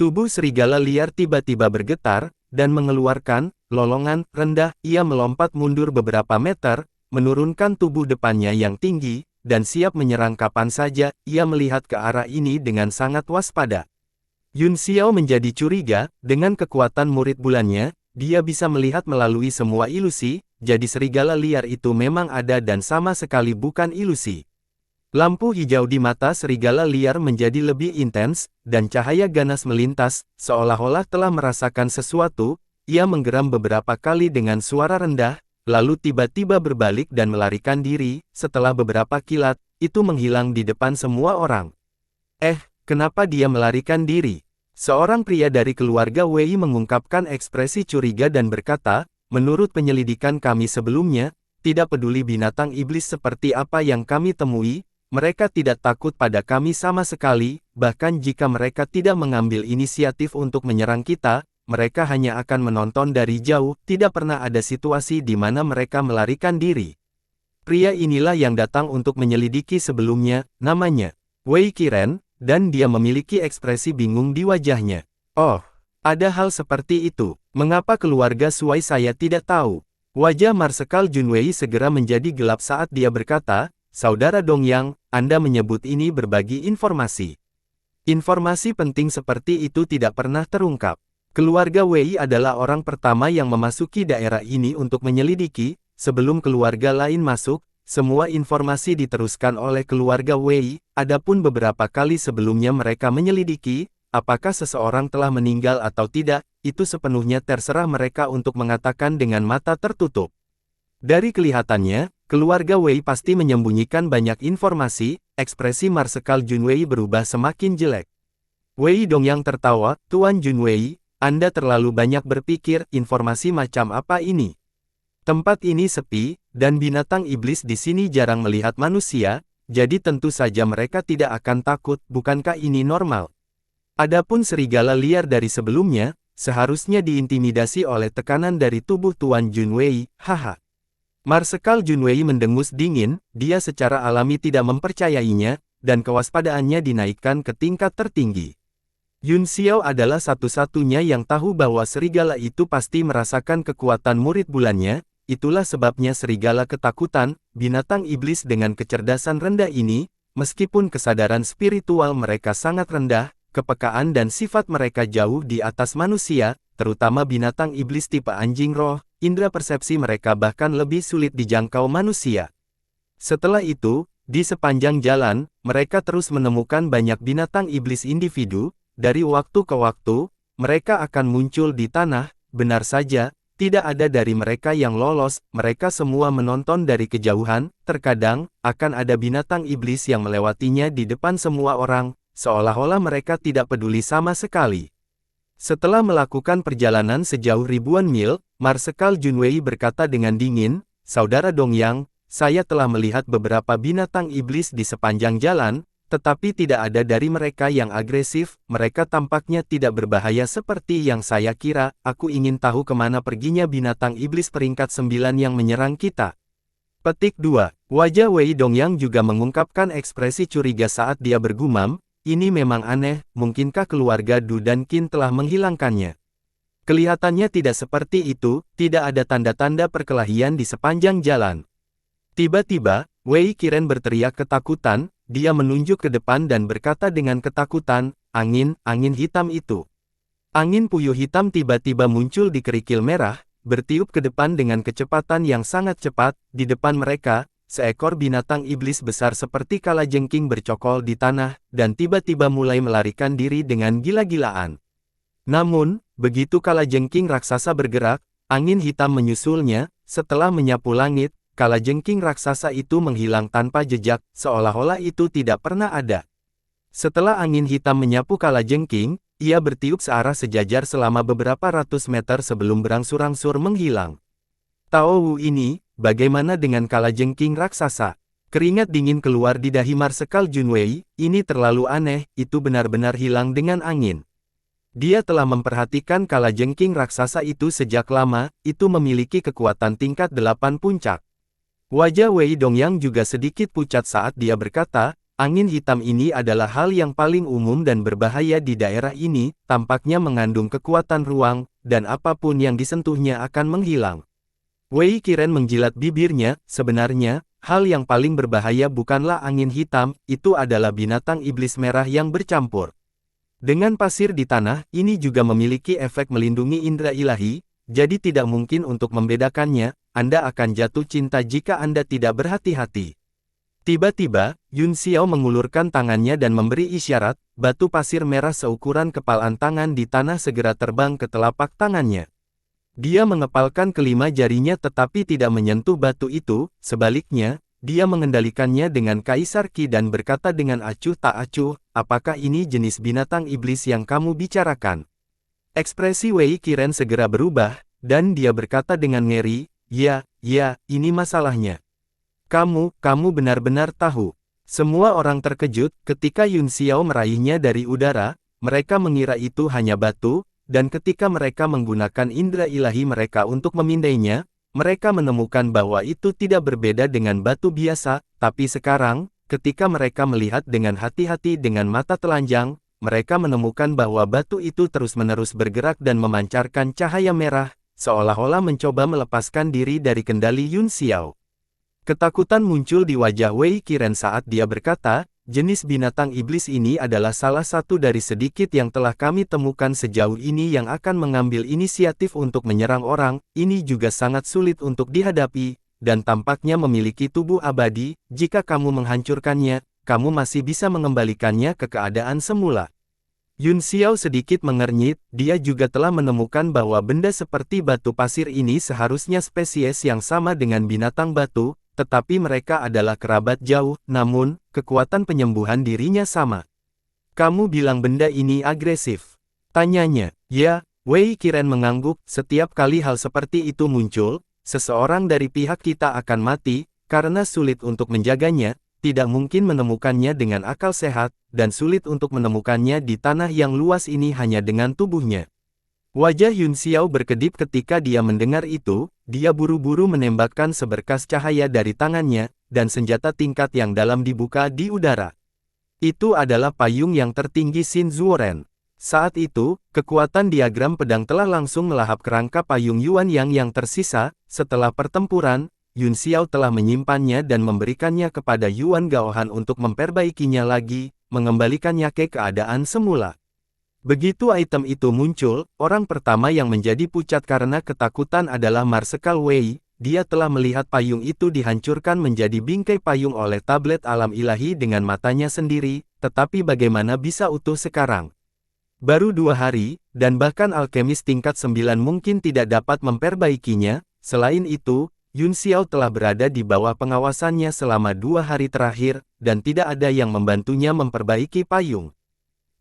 Tubuh serigala liar tiba-tiba bergetar, dan mengeluarkan lolongan rendah. Ia melompat mundur beberapa meter, menurunkan tubuh depannya yang tinggi, dan siap menyerang kapan saja. Ia melihat ke arah ini dengan sangat waspada. Yun Xiao menjadi curiga, dengan kekuatan murid bulannya, dia bisa melihat melalui semua ilusi. Jadi serigala liar itu memang ada dan sama sekali bukan ilusi. Lampu hijau di mata serigala liar menjadi lebih intens, dan cahaya ganas melintas, seolah-olah telah merasakan sesuatu. Ia menggeram beberapa kali dengan suara rendah, lalu tiba-tiba berbalik dan melarikan diri. Setelah beberapa kilat, itu menghilang di depan semua orang. Kenapa dia melarikan diri? Seorang pria dari keluarga Wei mengungkapkan ekspresi curiga dan berkata, menurut penyelidikan kami sebelumnya, tidak peduli binatang iblis seperti apa yang kami temui, mereka tidak takut pada kami sama sekali, bahkan jika mereka tidak mengambil inisiatif untuk menyerang kita, mereka hanya akan menonton dari jauh, tidak pernah ada situasi di mana mereka melarikan diri. Pria inilah yang datang untuk menyelidiki sebelumnya, namanya Wei Qiren, dan dia memiliki ekspresi bingung di wajahnya. Oh, ada hal seperti itu. Mengapa keluarga Suai saya tidak tahu? Wajah Marsekal Junwei segera menjadi gelap saat dia berkata, Saudara Dongyang, Anda menyebut ini berbagi informasi. Informasi penting seperti itu tidak pernah terungkap. Keluarga Wei adalah orang pertama yang memasuki daerah ini untuk menyelidiki. Sebelum keluarga lain masuk, semua informasi diteruskan oleh keluarga Wei. Adapun beberapa kali sebelumnya mereka menyelidiki, apakah seseorang telah meninggal atau tidak, itu sepenuhnya terserah mereka untuk mengatakan dengan mata tertutup. Dari kelihatannya, keluarga Wei pasti menyembunyikan banyak informasi. Ekspresi Marsekal Junwei berubah semakin jelek. Wei Dongyang tertawa, Tuan Junwei, Anda terlalu banyak berpikir, informasi macam apa ini? Tempat ini sepi, dan binatang iblis di sini jarang melihat manusia, jadi tentu saja mereka tidak akan takut, bukankah ini normal? Adapun serigala liar dari sebelumnya, seharusnya diintimidasi oleh tekanan dari tubuh Tuan Junwei, haha. Marsekal Junwei mendengus dingin, dia secara alami tidak mempercayainya, dan kewaspadaannya dinaikkan ke tingkat tertinggi. Yun Xiao adalah satu-satunya yang tahu bahwa serigala itu pasti merasakan kekuatan murid bulannya, itulah sebabnya serigala ketakutan, binatang iblis dengan kecerdasan rendah ini, meskipun kesadaran spiritual mereka sangat rendah, kepekaan dan sifat mereka jauh di atas manusia, terutama binatang iblis tipe anjing roh, indera persepsi mereka bahkan lebih sulit dijangkau manusia. Setelah itu, di sepanjang jalan, mereka terus menemukan banyak binatang iblis individu. Dari waktu ke waktu, mereka akan muncul di tanah. Benar saja, Tidak ada dari mereka yang lolos, mereka semua menonton dari kejauhan, terkadang, akan ada binatang iblis yang melewatinya di depan semua orang, seolah-olah mereka tidak peduli sama sekali. Setelah melakukan perjalanan sejauh ribuan mil, Marsekal Junwei berkata dengan dingin, "Saudara Dongyang, saya telah melihat beberapa binatang iblis di sepanjang jalan, tetapi tidak ada dari mereka yang agresif, mereka tampaknya tidak berbahaya seperti yang saya kira, aku ingin tahu kemana perginya binatang iblis peringkat 9 yang menyerang kita." Petik 2. Wajah Wei Dongyang juga mengungkapkan ekspresi curiga saat dia bergumam, "Ini memang aneh, mungkinkah keluarga Du dan Qin telah menghilangkannya?" Kelihatannya tidak seperti itu, tidak ada tanda-tanda perkelahian di sepanjang jalan. Tiba-tiba, Wei Qiren berteriak ketakutan, dia menunjuk ke depan dan berkata dengan ketakutan, angin hitam itu." Angin puyuh hitam tiba-tiba muncul di kerikil merah, bertiup ke depan dengan kecepatan yang sangat cepat, di depan mereka, seekor binatang iblis besar seperti kalajengking bercokol di tanah, dan tiba-tiba mulai melarikan diri dengan gila-gilaan. Namun, begitu kalajengking raksasa bergerak, angin hitam menyusulnya, setelah menyapu langit, kalajengking raksasa itu menghilang tanpa jejak, seolah-olah itu tidak pernah ada. Setelah angin hitam menyapu kalajengking, ia bertiup searah sejajar selama beberapa ratus meter sebelum berangsur-angsur menghilang. "Tao Wu ini, bagaimana dengan kalajengking raksasa?" Keringat dingin keluar di dahi Marsekal Junwei, "Ini terlalu aneh, itu benar-benar hilang dengan angin." Dia telah memperhatikan kalajengking raksasa itu sejak lama, itu memiliki kekuatan tingkat 8 puncak. Wajah Wei Dongyang juga sedikit pucat saat dia berkata, "Angin hitam ini adalah hal yang paling umum dan berbahaya di daerah ini, tampaknya mengandung kekuatan ruang, dan apapun yang disentuhnya akan menghilang." Wei Qiren menjilat bibirnya, "Sebenarnya, hal yang paling berbahaya bukanlah angin hitam, itu adalah binatang iblis merah yang bercampur. Dengan pasir di tanah, ini juga memiliki efek melindungi indera ilahi, jadi tidak mungkin untuk membedakannya, Anda akan jatuh cinta jika Anda tidak berhati-hati." Tiba-tiba, Yun Xiao mengulurkan tangannya dan memberi isyarat, batu pasir merah seukuran kepalan tangan di tanah segera terbang ke telapak tangannya. Dia mengepalkan kelima jarinya tetapi tidak menyentuh batu itu, sebaliknya, dia mengendalikannya dengan Kaisar Qi dan berkata dengan acuh tak acuh, "Apakah ini jenis binatang iblis yang kamu bicarakan?" Ekspresi Wei Qiren segera berubah, dan dia berkata dengan ngeri, Ya, ini masalahnya. Kamu benar-benar tahu." Semua orang terkejut ketika Yun Xiao meraihnya dari udara, mereka mengira itu hanya batu, dan ketika mereka menggunakan indera ilahi mereka untuk memindainya, mereka menemukan bahwa itu tidak berbeda dengan batu biasa, tapi sekarang, ketika mereka melihat dengan hati-hati dengan mata telanjang, mereka menemukan bahwa batu itu terus-menerus bergerak dan memancarkan cahaya merah, seolah-olah mencoba melepaskan diri dari kendali Yun Xiao. Ketakutan muncul di wajah Wei Qiren saat dia berkata, "Jenis binatang iblis ini adalah salah satu dari sedikit yang telah kami temukan sejauh ini yang akan mengambil inisiatif untuk menyerang orang, ini juga sangat sulit untuk dihadapi, dan tampaknya memiliki tubuh abadi, jika kamu menghancurkannya, kamu masih bisa mengembalikannya ke keadaan semula." Yun Xiao sedikit mengernyit, dia juga telah menemukan bahwa benda seperti batu pasir ini seharusnya spesies yang sama dengan binatang batu, tetapi mereka adalah kerabat jauh, namun, kekuatan penyembuhan dirinya sama. "Kamu bilang benda ini agresif?" tanyanya. "Ya," Wei Qiren mengangguk, "setiap kali hal seperti itu muncul, seseorang dari pihak kita akan mati, karena sulit untuk menjaganya, tidak mungkin menemukannya dengan akal sehat, dan sulit untuk menemukannya di tanah yang luas ini hanya dengan tubuhnya." Wajah Yun Xiao berkedip ketika dia mendengar itu, dia buru-buru menembakkan seberkas cahaya dari tangannya, dan senjata tingkat yang dalam dibuka di udara. Itu adalah payung yang tertinggi Xin Zuoren. Saat itu, kekuatan diagram pedang telah langsung melahap kerangka payung Yuan Yang yang tersisa. Setelah pertempuran, Yun Xiao telah menyimpannya dan memberikannya kepada Yuan Gaohan untuk memperbaikinya lagi, mengembalikannya ke keadaan semula. Begitu item itu muncul, orang pertama yang menjadi pucat karena ketakutan adalah Marsekal Wei. Dia telah melihat payung itu dihancurkan menjadi bingkai payung oleh tablet alam ilahi dengan matanya sendiri, tetapi bagaimana bisa utuh sekarang? Baru 2 hari, dan bahkan alkemis tingkat 9 mungkin tidak dapat memperbaikinya. Selain itu, Yun Xiao telah berada di bawah pengawasannya selama 2 hari terakhir, dan tidak ada yang membantunya memperbaiki payung.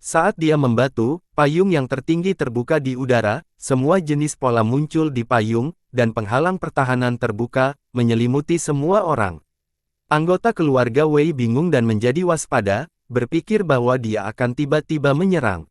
Saat dia membatu, payung yang tertinggi terbuka di udara, semua jenis pola muncul di payung, dan penghalang pertahanan terbuka, menyelimuti semua orang. Anggota keluarga Wei bingung dan menjadi waspada, berpikir bahwa dia akan tiba-tiba menyerang.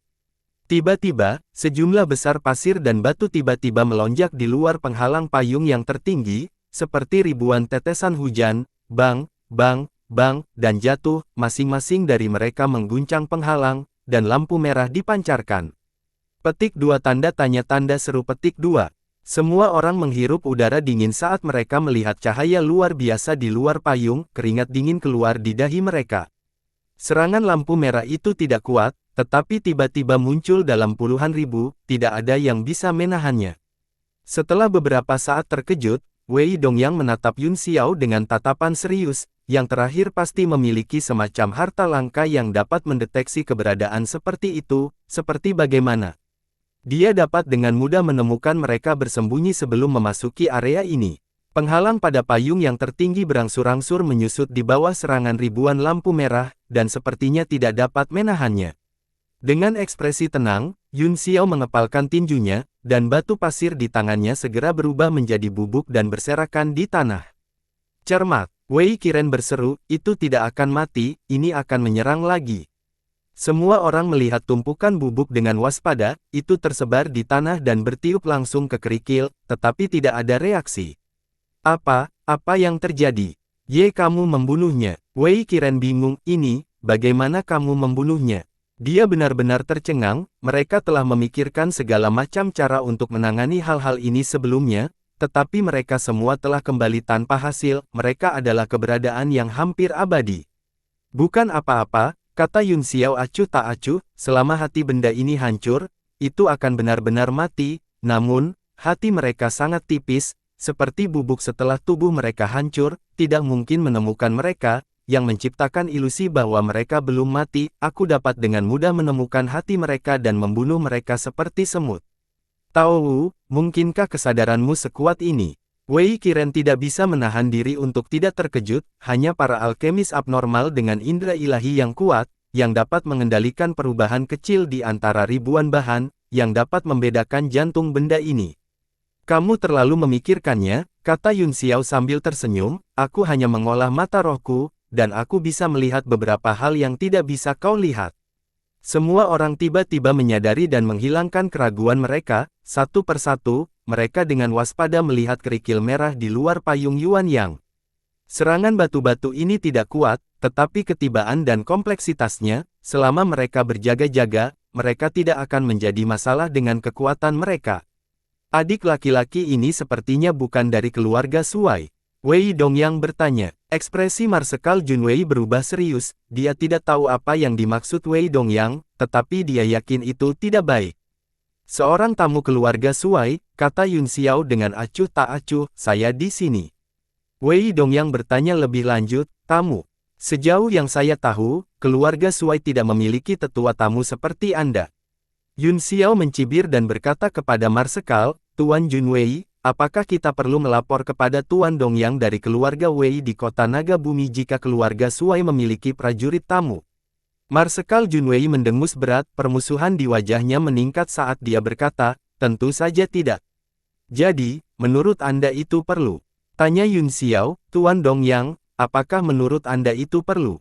Tiba-tiba, sejumlah besar pasir dan batu tiba-tiba melonjak di luar penghalang payung yang tertinggi, seperti ribuan tetesan hujan, bang, bang, bang, dan jatuh, masing-masing dari mereka mengguncang penghalang, dan lampu merah dipancarkan. Petik 2 tanda tanya tanda seru petik 2. Semua orang menghirup udara dingin saat mereka melihat cahaya luar biasa di luar payung, keringat dingin keluar di dahi mereka. Serangan lampu merah itu tidak kuat, tetapi tiba-tiba muncul dalam puluhan ribu, tidak ada yang bisa menahannya. Setelah beberapa saat terkejut, Wei Dongyang menatap Yun Xiao dengan tatapan serius, yang terakhir pasti memiliki semacam harta langka yang dapat mendeteksi keberadaan seperti itu, seperti bagaimana dia dapat dengan mudah menemukan mereka bersembunyi sebelum memasuki area ini. Penghalang pada payung yang tertinggi berangsur-angsur menyusut di bawah serangan ribuan lampu merah, dan sepertinya tidak dapat menahannya. Dengan ekspresi tenang, Yun Xiao mengepalkan tinjunya, dan batu pasir di tangannya segera berubah menjadi bubuk dan berserakan di tanah. Cermat, Wei Qiren berseru, itu tidak akan mati, ini akan menyerang lagi. Semua orang melihat tumpukan bubuk dengan waspada, itu tersebar di tanah dan bertiup langsung ke kerikil, tetapi tidak ada reaksi. Apa yang terjadi? Ye, kamu membunuhnya. Wei Qiren bingung, ini, bagaimana kamu membunuhnya? Dia benar-benar tercengang, mereka telah memikirkan segala macam cara untuk menangani hal-hal ini sebelumnya, tetapi mereka semua telah kembali tanpa hasil, mereka adalah keberadaan yang hampir abadi. Bukan apa-apa, kata Yun Xiao acuh tak acuh, selama hati benda ini hancur, itu akan benar-benar mati, namun, hati mereka sangat tipis, seperti bubuk setelah tubuh mereka hancur, tidak mungkin menemukan mereka, yang menciptakan ilusi bahwa mereka belum mati, aku dapat dengan mudah menemukan hati mereka dan membunuh mereka seperti semut. Tao Wu, mungkinkah kesadaranmu sekuat ini? Wei Qiren tidak bisa menahan diri untuk tidak terkejut, hanya para alkemis abnormal dengan indera ilahi yang kuat, yang dapat mengendalikan perubahan kecil di antara ribuan bahan, yang dapat membedakan jantung benda ini. Kamu terlalu memikirkannya, kata Yun Xiao sambil tersenyum, aku hanya mengolah mata rohku, dan aku bisa melihat beberapa hal yang tidak bisa kau lihat. Semua orang tiba-tiba menyadari dan menghilangkan keraguan mereka, satu persatu, mereka dengan waspada melihat kerikil merah di luar payung Yuan Yang. Serangan batu-batu ini tidak kuat, tetapi ketibaan dan kompleksitasnya, selama mereka berjaga-jaga, mereka tidak akan menjadi masalah dengan kekuatan mereka. Adik laki-laki ini sepertinya bukan dari keluarga Suai. Wei Dongyang bertanya. Ekspresi Marsekal Junwei berubah serius, dia tidak tahu apa yang dimaksud Wei Dongyang, tetapi dia yakin itu tidak baik. Seorang tamu keluarga Suai, kata Yun Xiao dengan acuh tak acuh, saya di sini. Wei Dongyang bertanya lebih lanjut, tamu. Sejauh yang saya tahu, keluarga Suai tidak memiliki tetua tamu seperti Anda. Yun Xiao mencibir dan berkata kepada Marsekal, Tuan Junwei, apakah kita perlu melapor kepada Tuan Dongyang dari keluarga Wei di kota Naga Bumi jika keluarga Suai memiliki prajurit tamu? Marsekal Junwei mendengus berat, permusuhan di wajahnya meningkat saat dia berkata, tentu saja tidak. Jadi, menurut Anda itu perlu? Tanya Yun Xiao, Tuan Dongyang, apakah menurut Anda itu perlu?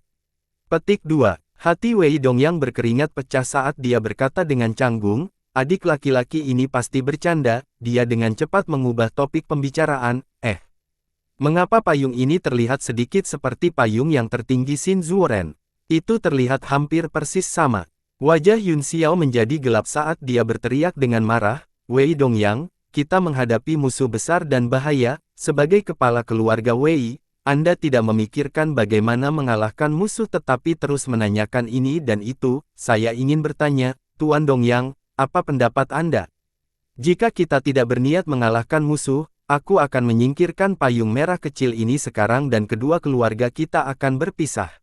Petik 2. Hati Wei Dongyang berkeringat pecah saat dia berkata dengan canggung, adik laki-laki ini pasti bercanda, dia dengan cepat mengubah topik pembicaraan, mengapa payung ini terlihat sedikit seperti payung yang tertinggi Xin Zuoren? Itu terlihat hampir persis sama. Wajah Yun Xiao menjadi gelap saat dia berteriak dengan marah, Wei Dongyang, kita menghadapi musuh besar dan bahaya, sebagai kepala keluarga Wei, Anda tidak memikirkan bagaimana mengalahkan musuh tetapi terus menanyakan ini dan itu, saya ingin bertanya, Tuan Dongyang, apa pendapat Anda? Jika kita tidak berniat mengalahkan musuh, aku akan menyingkirkan payung merah kecil ini sekarang dan kedua keluarga kita akan berpisah.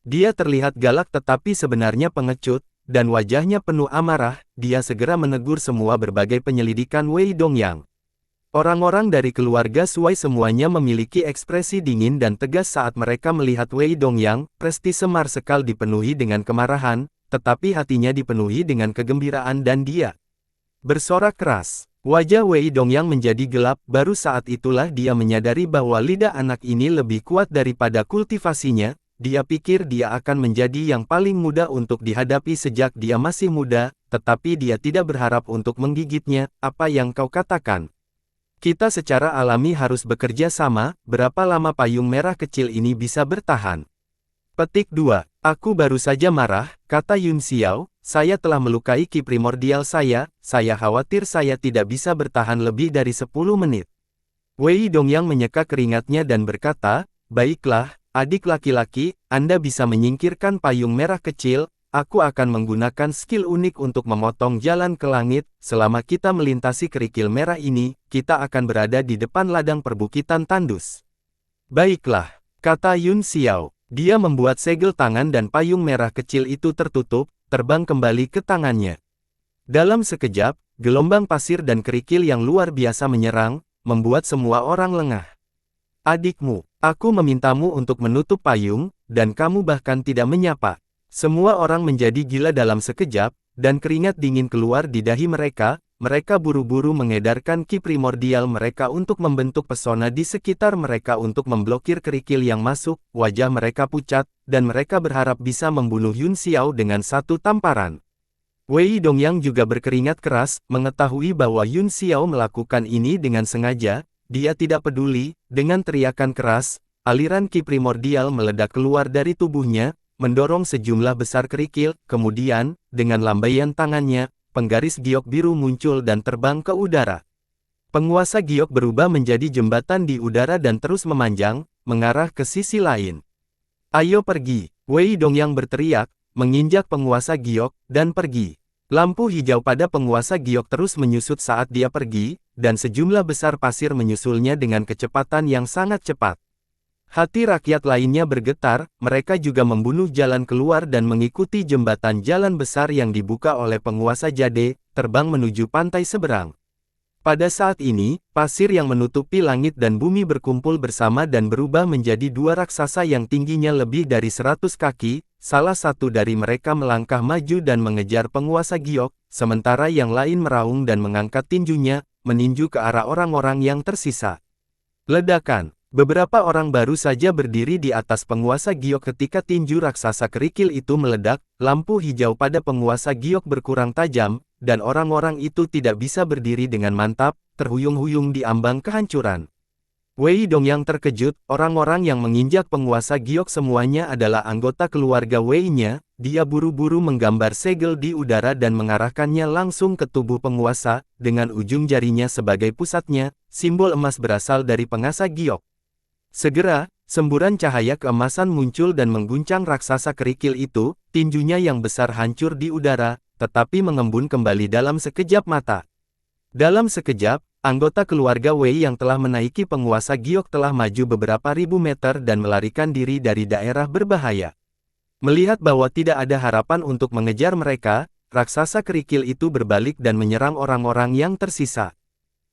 Dia terlihat galak tetapi sebenarnya pengecut, dan wajahnya penuh amarah, dia segera menegur semua berbagai penyelidikan Wei Dongyang. Orang-orang dari keluarga Shuai semuanya memiliki ekspresi dingin dan tegas saat mereka melihat Wei Dongyang. Prestise Marsekal dipenuhi dengan kemarahan, tetapi hatinya dipenuhi dengan kegembiraan dan dia bersorak keras. Wajah Wei Dongyang menjadi gelap, baru saat itulah dia menyadari bahwa lidah anak ini lebih kuat daripada kultivasinya. Dia pikir dia akan menjadi yang paling mudah untuk dihadapi sejak dia masih muda, tetapi dia tidak berharap untuk menggigitnya. Apa yang kau katakan? Kita secara alami harus bekerja sama, berapa lama payung merah kecil ini bisa bertahan? Petik 2. Aku baru saja marah, kata Yun Xiao, saya telah melukai ki primordial saya khawatir saya tidak bisa bertahan lebih dari 10 menit. Wei Dongyang menyeka keringatnya dan berkata, baiklah, adik laki-laki, Anda bisa menyingkirkan payung merah kecil, aku akan menggunakan skill unik untuk memotong jalan ke langit. Selama kita melintasi kerikil merah ini, kita akan berada di depan ladang perbukitan tandus. Baiklah, kata Yun Xiao. Dia membuat segel tangan dan payung merah kecil itu tertutup, terbang kembali ke tangannya. Dalam sekejap, gelombang pasir dan kerikil yang luar biasa menyerang, membuat semua orang lengah. Adikmu, aku memintamu untuk menutup payung, dan kamu bahkan tidak menyapa. Semua orang menjadi gila dalam sekejap, dan keringat dingin keluar di dahi mereka. Mereka buru-buru mengedarkan ki primordial mereka untuk membentuk pesona di sekitar mereka untuk memblokir kerikil yang masuk. Wajah mereka pucat, dan mereka berharap bisa membunuh Yun Xiao dengan satu tamparan. Wei Dongyang juga berkeringat keras, mengetahui bahwa Yun Xiao melakukan ini dengan sengaja. Dia tidak peduli. Dengan teriakan keras, aliran ki primordial meledak keluar dari tubuhnya, mendorong sejumlah besar kerikil. Kemudian, dengan lambaian tangannya, penggaris giok biru muncul dan terbang ke udara. Penguasa giok berubah menjadi jembatan di udara dan terus memanjang, mengarah ke sisi lain. Ayo pergi, Wei Dongyang berteriak, menginjak penguasa giok, dan pergi. Lampu hijau pada penguasa giok terus menyusut saat dia pergi, dan sejumlah besar pasir menyusulnya dengan kecepatan yang sangat cepat. Hati rakyat lainnya bergetar, mereka juga membunuh jalan keluar dan mengikuti jembatan jalan besar yang dibuka oleh penguasa Jade, terbang menuju pantai seberang. Pada saat ini, pasir yang menutupi langit dan bumi berkumpul bersama dan berubah menjadi dua raksasa yang tingginya lebih dari 100 kaki, salah satu dari mereka melangkah maju dan mengejar penguasa giok, sementara yang lain meraung dan mengangkat tinjunya, meninju ke arah orang-orang yang tersisa. Ledakan. Beberapa orang baru saja berdiri di atas penguasa giok ketika tinju raksasa kerikil itu meledak, lampu hijau pada penguasa giok berkurang tajam, dan orang-orang itu tidak bisa berdiri dengan mantap, terhuyung-huyung di ambang kehancuran. Wei Dongyang terkejut, orang-orang yang menginjak penguasa giok semuanya adalah anggota keluarga Wei-nya. Dia buru-buru menggambar segel di udara dan mengarahkannya langsung ke tubuh penguasa, dengan ujung jarinya sebagai pusatnya, simbol emas berasal dari penguasa giok. Segera, semburan cahaya keemasan muncul dan mengguncang raksasa kerikil itu, tinjunya yang besar hancur di udara, tetapi mengembun kembali dalam sekejap mata. Dalam sekejap, anggota keluarga Wei yang telah menaiki penguasa giok telah maju beberapa ribu meter dan melarikan diri dari daerah berbahaya. Melihat bahwa tidak ada harapan untuk mengejar mereka, raksasa kerikil itu berbalik dan menyerang orang-orang yang tersisa.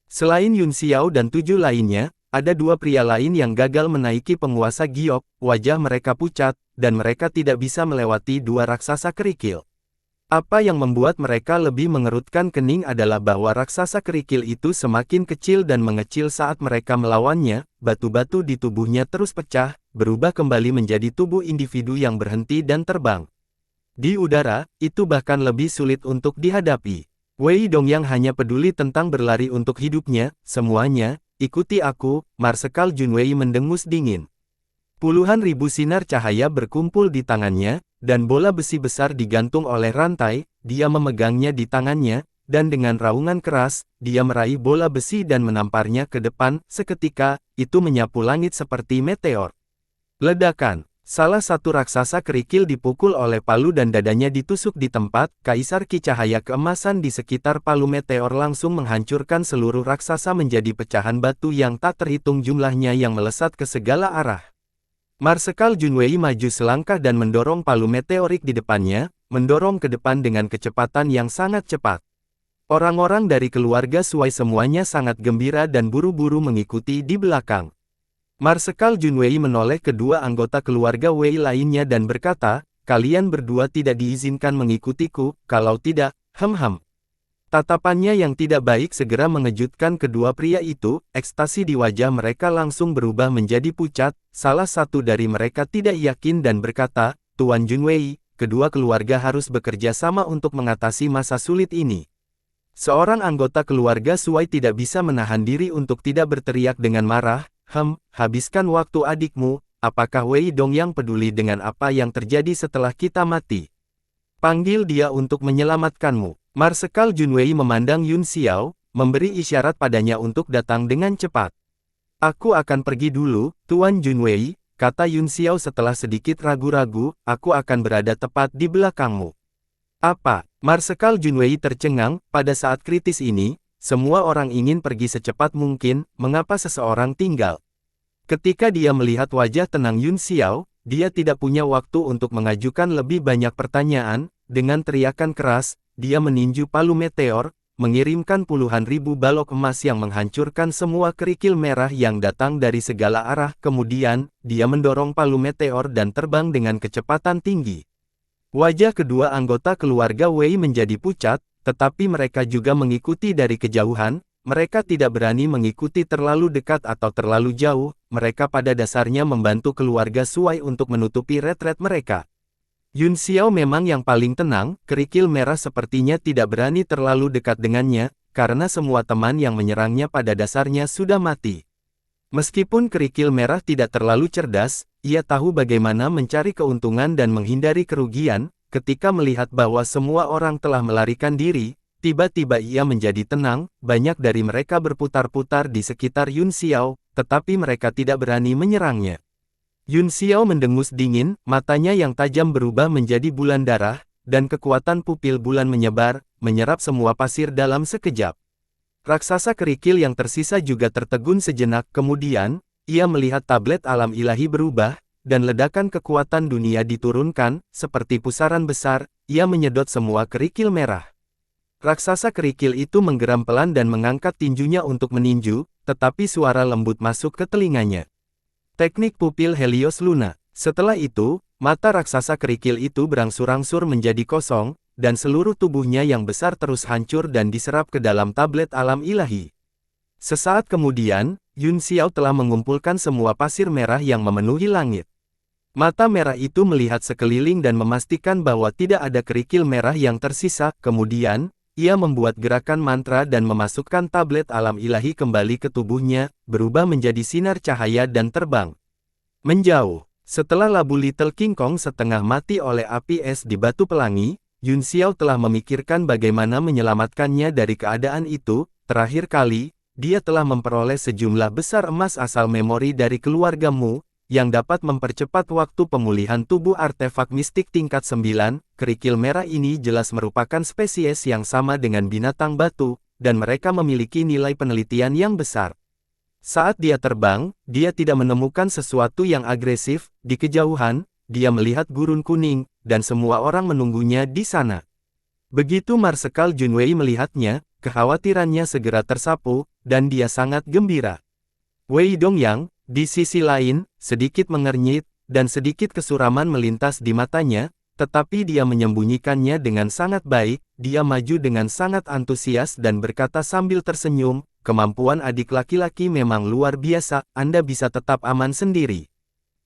Selain Yun Xiao dan 7 lainnya, ada 2 pria lain yang gagal menaiki penguasa giok, wajah mereka pucat, dan mereka tidak bisa melewati 2 raksasa kerikil. Apa yang membuat mereka lebih mengerutkan kening adalah bahwa raksasa kerikil itu semakin kecil dan mengecil saat mereka melawannya, batu-batu di tubuhnya terus pecah, berubah kembali menjadi tubuh individu yang berhenti dan terbang. Di udara, itu bahkan lebih sulit untuk dihadapi. Wei Dongyang hanya peduli tentang berlari untuk hidupnya, semuanya. Ikuti aku, Marsekal Junwei mendengus dingin. Puluhan ribu sinar cahaya berkumpul di tangannya, dan bola besi besar digantung oleh rantai, dia memegangnya di tangannya, dan dengan raungan keras, dia meraih bola besi dan menamparnya ke depan. Seketika, itu menyapu langit seperti meteor. Ledakan. Salah satu raksasa kerikil dipukul oleh palu dan dadanya ditusuk di tempat. Kaisar Ki cahaya keemasan di sekitar palu meteor langsung menghancurkan seluruh raksasa menjadi pecahan batu yang tak terhitung jumlahnya yang melesat ke segala arah. Marsekal Junwei maju selangkah dan mendorong palu meteorik di depannya, mendorong ke depan dengan kecepatan yang sangat cepat. Orang-orang dari keluarga Suai semuanya sangat gembira dan buru-buru mengikuti di belakang. Marsekal Junwei menoleh kedua anggota keluarga Wei lainnya dan berkata, "Kalian berdua tidak diizinkan mengikutiku, kalau tidak, hem-hem." Tatapannya yang tidak baik segera mengejutkan kedua pria itu, ekstasi di wajah mereka langsung berubah menjadi pucat, salah satu dari mereka tidak yakin dan berkata, "Tuan Junwei, kedua keluarga harus bekerja sama untuk mengatasi masa sulit ini." Seorang anggota keluarga Suai tidak bisa menahan diri untuk tidak berteriak dengan marah, habiskan waktu adikmu, apakah Wei Dongyang peduli dengan apa yang terjadi setelah kita mati? Panggil dia untuk menyelamatkanmu." Marsekal Junwei memandang Yun Xiao, memberi isyarat padanya untuk datang dengan cepat. "Aku akan pergi dulu, Tuan Junwei," kata Yun Xiao setelah sedikit ragu-ragu, "aku akan berada tepat di belakangmu." "Apa?" Marsekal Junwei tercengang, pada saat kritis ini, semua orang ingin pergi secepat mungkin, mengapa seseorang tinggal? Ketika dia melihat wajah tenang Yun Xiao, dia tidak punya waktu untuk mengajukan lebih banyak pertanyaan, dengan teriakan keras, dia meninju palu meteor, mengirimkan puluhan ribu balok emas yang menghancurkan semua kerikil merah yang datang dari segala arah, kemudian, dia mendorong palu meteor dan terbang dengan kecepatan tinggi. Wajah kedua anggota keluarga Wei menjadi pucat, tetapi mereka juga mengikuti dari kejauhan, mereka tidak berani mengikuti terlalu dekat atau terlalu jauh, mereka pada dasarnya membantu keluarga Suai untuk menutupi retret mereka. Yun Xiao memang yang paling tenang, kerikil merah sepertinya tidak berani terlalu dekat dengannya, karena semua teman yang menyerangnya pada dasarnya sudah mati. Meskipun kerikil merah tidak terlalu cerdas, ia tahu bagaimana mencari keuntungan dan menghindari kerugian. Ketika melihat bahwa semua orang telah melarikan diri, tiba-tiba ia menjadi tenang. Banyak dari mereka berputar-putar di sekitar Yun Xiao, tetapi mereka tidak berani menyerangnya. Yun Xiao mendengus dingin, matanya yang tajam berubah menjadi bulan darah, dan kekuatan pupil bulan menyebar, menyerap semua pasir dalam sekejap. Raksasa kerikil yang tersisa juga tertegun sejenak, kemudian, ia melihat tablet alam ilahi berubah, dan ledakan kekuatan dunia diturunkan, seperti pusaran besar, ia menyedot semua kerikil merah. Raksasa kerikil itu menggeram pelan dan mengangkat tinjunya untuk meninju, tetapi suara lembut masuk ke telinganya. Teknik pupil Helios Luna. Setelah itu, mata raksasa kerikil itu berangsur-angsur menjadi kosong, dan seluruh tubuhnya yang besar terus hancur dan diserap ke dalam tablet alam ilahi. Sesaat kemudian, Yun Xiao telah mengumpulkan semua pasir merah yang memenuhi langit. Mata merah itu melihat sekeliling dan memastikan bahwa tidak ada kerikil merah yang tersisa, kemudian, ia membuat gerakan mantra dan memasukkan tablet alam ilahi kembali ke tubuhnya, berubah menjadi sinar cahaya dan terbang menjauh. Setelah labu Little King Kong setengah mati oleh api es di batu pelangi, Yun Xiao telah memikirkan bagaimana menyelamatkannya dari keadaan itu. Terakhir kali, dia telah memperoleh sejumlah besar emas asal memori dari keluarga Mu, yang dapat mempercepat waktu pemulihan tubuh artefak mistik tingkat 9, kerikil merah ini jelas merupakan spesies yang sama dengan binatang batu, dan mereka memiliki nilai penelitian yang besar. Saat dia terbang, dia tidak menemukan sesuatu yang agresif. Di kejauhan, dia melihat gurun kuning, dan semua orang menunggunya di sana. Begitu Marsekal Junwei melihatnya, kekhawatirannya segera tersapu, dan dia sangat gembira. Wei Dongyang, di sisi lain, sedikit mengernyit, dan sedikit kesuraman melintas di matanya, tetapi dia menyembunyikannya dengan sangat baik. Dia maju dengan sangat antusias dan berkata sambil tersenyum, "Kemampuan adik laki-laki memang luar biasa, Anda bisa tetap aman sendiri."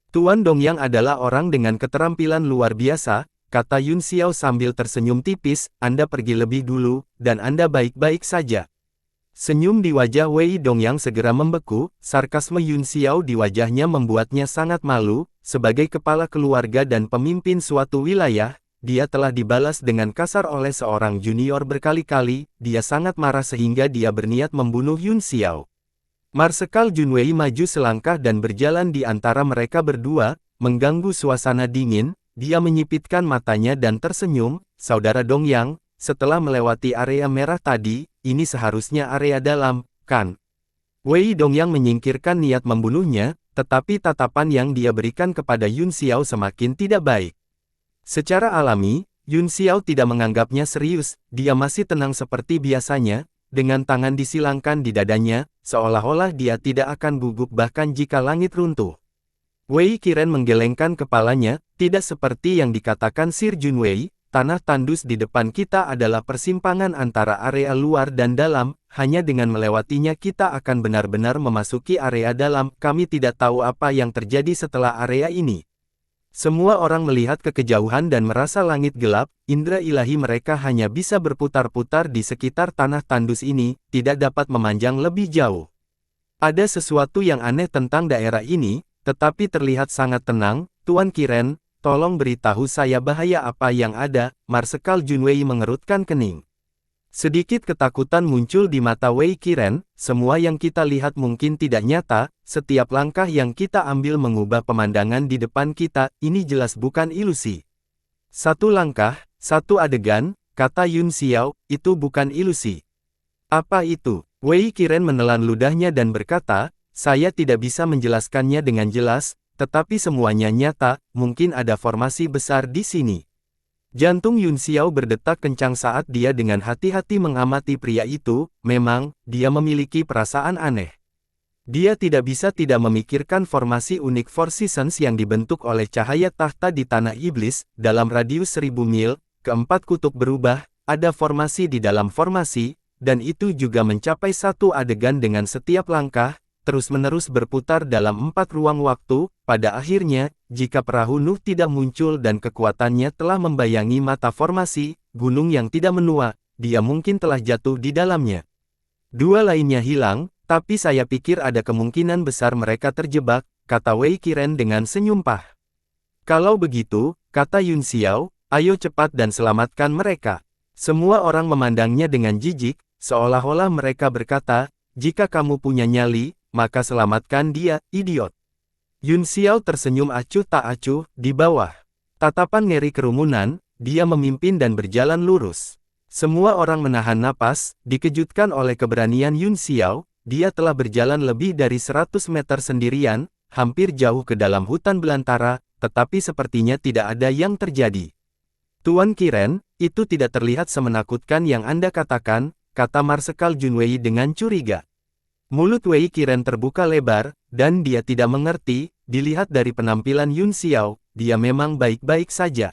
"Tuan Dongyang adalah orang dengan keterampilan luar biasa," kata Yun Xiao sambil tersenyum tipis, "Anda pergi lebih dulu, dan Anda baik-baik saja." Senyum di wajah Wei Dongyang segera membeku, sarkasme Yun Xiao di wajahnya membuatnya sangat malu. Sebagai kepala keluarga dan pemimpin suatu wilayah, dia telah dibalas dengan kasar oleh seorang junior berkali-kali. Dia sangat marah sehingga dia berniat membunuh Yun Xiao. Marsekal Junwei maju selangkah dan berjalan di antara mereka berdua, mengganggu suasana dingin. Dia menyipitkan matanya dan tersenyum, "Saudara Dongyang, setelah melewati area merah tadi, ini seharusnya area dalam, kan?" Wei Dongyang menyingkirkan niat membunuhnya, tetapi tatapan yang dia berikan kepada Yun Xiao semakin tidak baik. Secara alami, Yun Xiao tidak menganggapnya serius, dia masih tenang seperti biasanya, dengan tangan disilangkan di dadanya, seolah-olah dia tidak akan gugup bahkan jika langit runtuh. Wei Qiren menggelengkan kepalanya, tidak seperti yang dikatakan Sir Junwei, tanah tandus di depan kita adalah persimpangan antara area luar dan dalam, hanya dengan melewatinya kita akan benar-benar memasuki area dalam, kami tidak tahu apa yang terjadi setelah area ini. Semua orang melihat ke kejauhan dan merasa langit gelap, indera ilahi mereka hanya bisa berputar-putar di sekitar tanah tandus ini, tidak dapat memanjang lebih jauh. Ada sesuatu yang aneh tentang daerah ini, tetapi terlihat sangat tenang, Tuan Qiren. Tolong beritahu saya bahaya apa yang ada, Marsekal Junwei mengerutkan kening. Sedikit ketakutan muncul di mata Wei Qiren, semua yang kita lihat mungkin tidak nyata, setiap langkah yang kita ambil mengubah pemandangan di depan kita, ini jelas bukan ilusi. Satu langkah, satu adegan, kata Yun Xiao, itu bukan ilusi. Apa itu? Wei Qiren menelan ludahnya dan berkata, saya tidak bisa menjelaskannya dengan jelas, tetapi semuanya nyata, mungkin ada formasi besar di sini. Jantung Yun Xiao berdetak kencang saat dia dengan hati-hati mengamati pria itu, memang, dia memiliki perasaan aneh. Dia tidak bisa tidak memikirkan formasi unik Four Seasons yang dibentuk oleh cahaya tahta di tanah iblis, dalam radius 1000 mil, keempat kutub berubah, ada formasi di dalam formasi, dan itu juga mencapai satu adegan dengan setiap langkah, terus-menerus berputar dalam 4 ruang waktu, pada akhirnya, jika perahu Nuh tidak muncul dan kekuatannya telah membayangi mata formasi, gunung yang tidak menua, dia mungkin telah jatuh di dalamnya. Dua lainnya hilang, tapi saya pikir ada kemungkinan besar mereka terjebak, kata Wei Qiren dengan senyum pah. Kalau begitu, kata Yun Xiao, ayo cepat dan selamatkan mereka. Semua orang memandangnya dengan jijik, seolah-olah mereka berkata, jika kamu punya nyali, maka selamatkan dia, idiot. Yun Xiao tersenyum acuh tak acuh, di bawah tatapan ngeri kerumunan, dia memimpin dan berjalan lurus. Semua orang menahan napas, dikejutkan oleh keberanian Yun Xiao, dia telah berjalan lebih dari 100 meter sendirian, hampir jauh ke dalam hutan belantara, tetapi sepertinya tidak ada yang terjadi. Tuan Qiren, itu tidak terlihat semenakutkan yang Anda katakan, kata Marsekal Junwei dengan curiga. Mulut Wei Qiren terbuka lebar, dan dia tidak mengerti, dilihat dari penampilan Yun Xiao, dia memang baik-baik saja.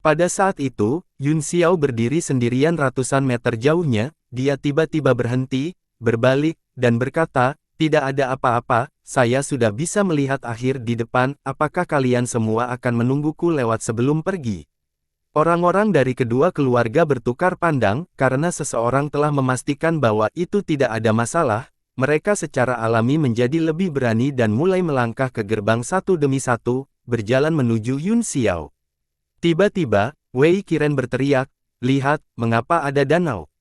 Pada saat itu, Yun Xiao berdiri sendirian ratusan meter jauhnya, dia tiba-tiba berhenti, berbalik, dan berkata, tidak ada apa-apa, saya sudah bisa melihat akhir di depan, apakah kalian semua akan menungguku lewat sebelum pergi? Orang-orang dari kedua keluarga bertukar pandang, karena seseorang telah memastikan bahwa itu tidak ada masalah. Mereka secara alami menjadi lebih berani dan mulai melangkah ke gerbang satu demi satu, berjalan menuju Yun Xiao. Tiba-tiba, Wei Qiren berteriak, lihat, mengapa ada danau?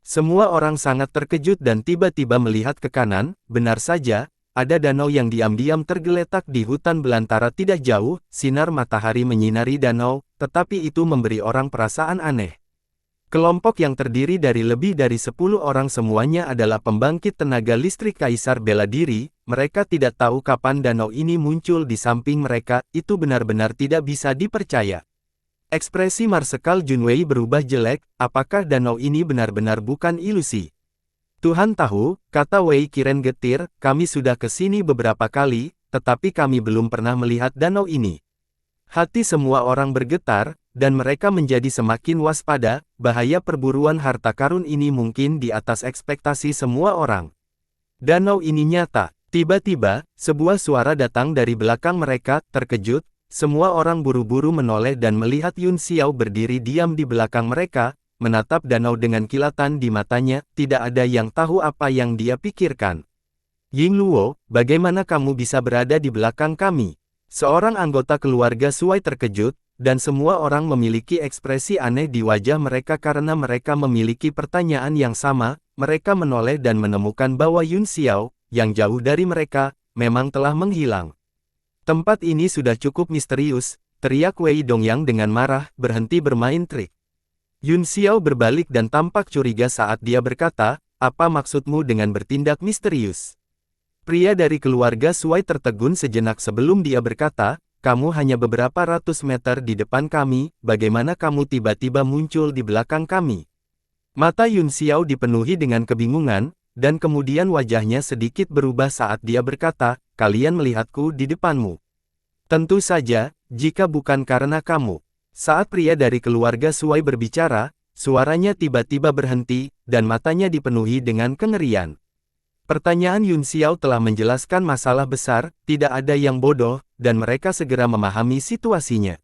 Semua orang sangat terkejut dan tiba-tiba melihat ke kanan, benar saja, ada danau yang diam-diam tergeletak di hutan belantara tidak jauh, sinar matahari menyinari danau, tetapi itu memberi orang perasaan aneh. Kelompok yang terdiri dari lebih dari 10 orang semuanya adalah pembangkit tenaga listrik Kaisar Bela Diri, mereka tidak tahu kapan danau ini muncul di samping mereka, itu benar-benar tidak bisa dipercaya. Ekspresi Marsekal Junwei berubah jelek, apakah danau ini benar-benar bukan ilusi? Tuhan tahu, kata Wei Qiren getir, kami sudah ke sini beberapa kali, tetapi kami belum pernah melihat danau ini. Hati semua orang bergetar, dan mereka menjadi semakin waspada, bahaya perburuan harta karun ini mungkin di atas ekspektasi semua orang. Danau ini nyata. Tiba-tiba, sebuah suara datang dari belakang mereka, terkejut, semua orang buru-buru menoleh dan melihat Yun Xiao berdiri diam di belakang mereka, menatap danau dengan kilatan di matanya, tidak ada yang tahu apa yang dia pikirkan. Ying Luo, bagaimana kamu bisa berada di belakang kami? Seorang anggota keluarga Suai terkejut, dan semua orang memiliki ekspresi aneh di wajah mereka karena mereka memiliki pertanyaan yang sama, mereka menoleh dan menemukan bahwa Yun Xiao, yang jauh dari mereka, memang telah menghilang. Tempat ini sudah cukup misterius, teriak Wei Dongyang dengan marah, berhenti bermain trik. Yun Xiao berbalik dan tampak curiga saat dia berkata, apa maksudmu dengan bertindak misterius? Pria dari keluarga Suai tertegun sejenak sebelum dia berkata, kamu hanya beberapa ratus meter di depan kami, bagaimana kamu tiba-tiba muncul di belakang kami?" Mata Yun Xiao dipenuhi dengan kebingungan, dan kemudian wajahnya sedikit berubah saat dia berkata, "Kalian melihatku di depanmu. Tentu saja, jika bukan karena kamu." Saat pria dari keluarga Suai berbicara, suaranya tiba-tiba berhenti, dan matanya dipenuhi dengan kengerian. Pertanyaan Yun Xiao telah menjelaskan masalah besar, tidak ada yang bodoh, dan mereka segera memahami situasinya.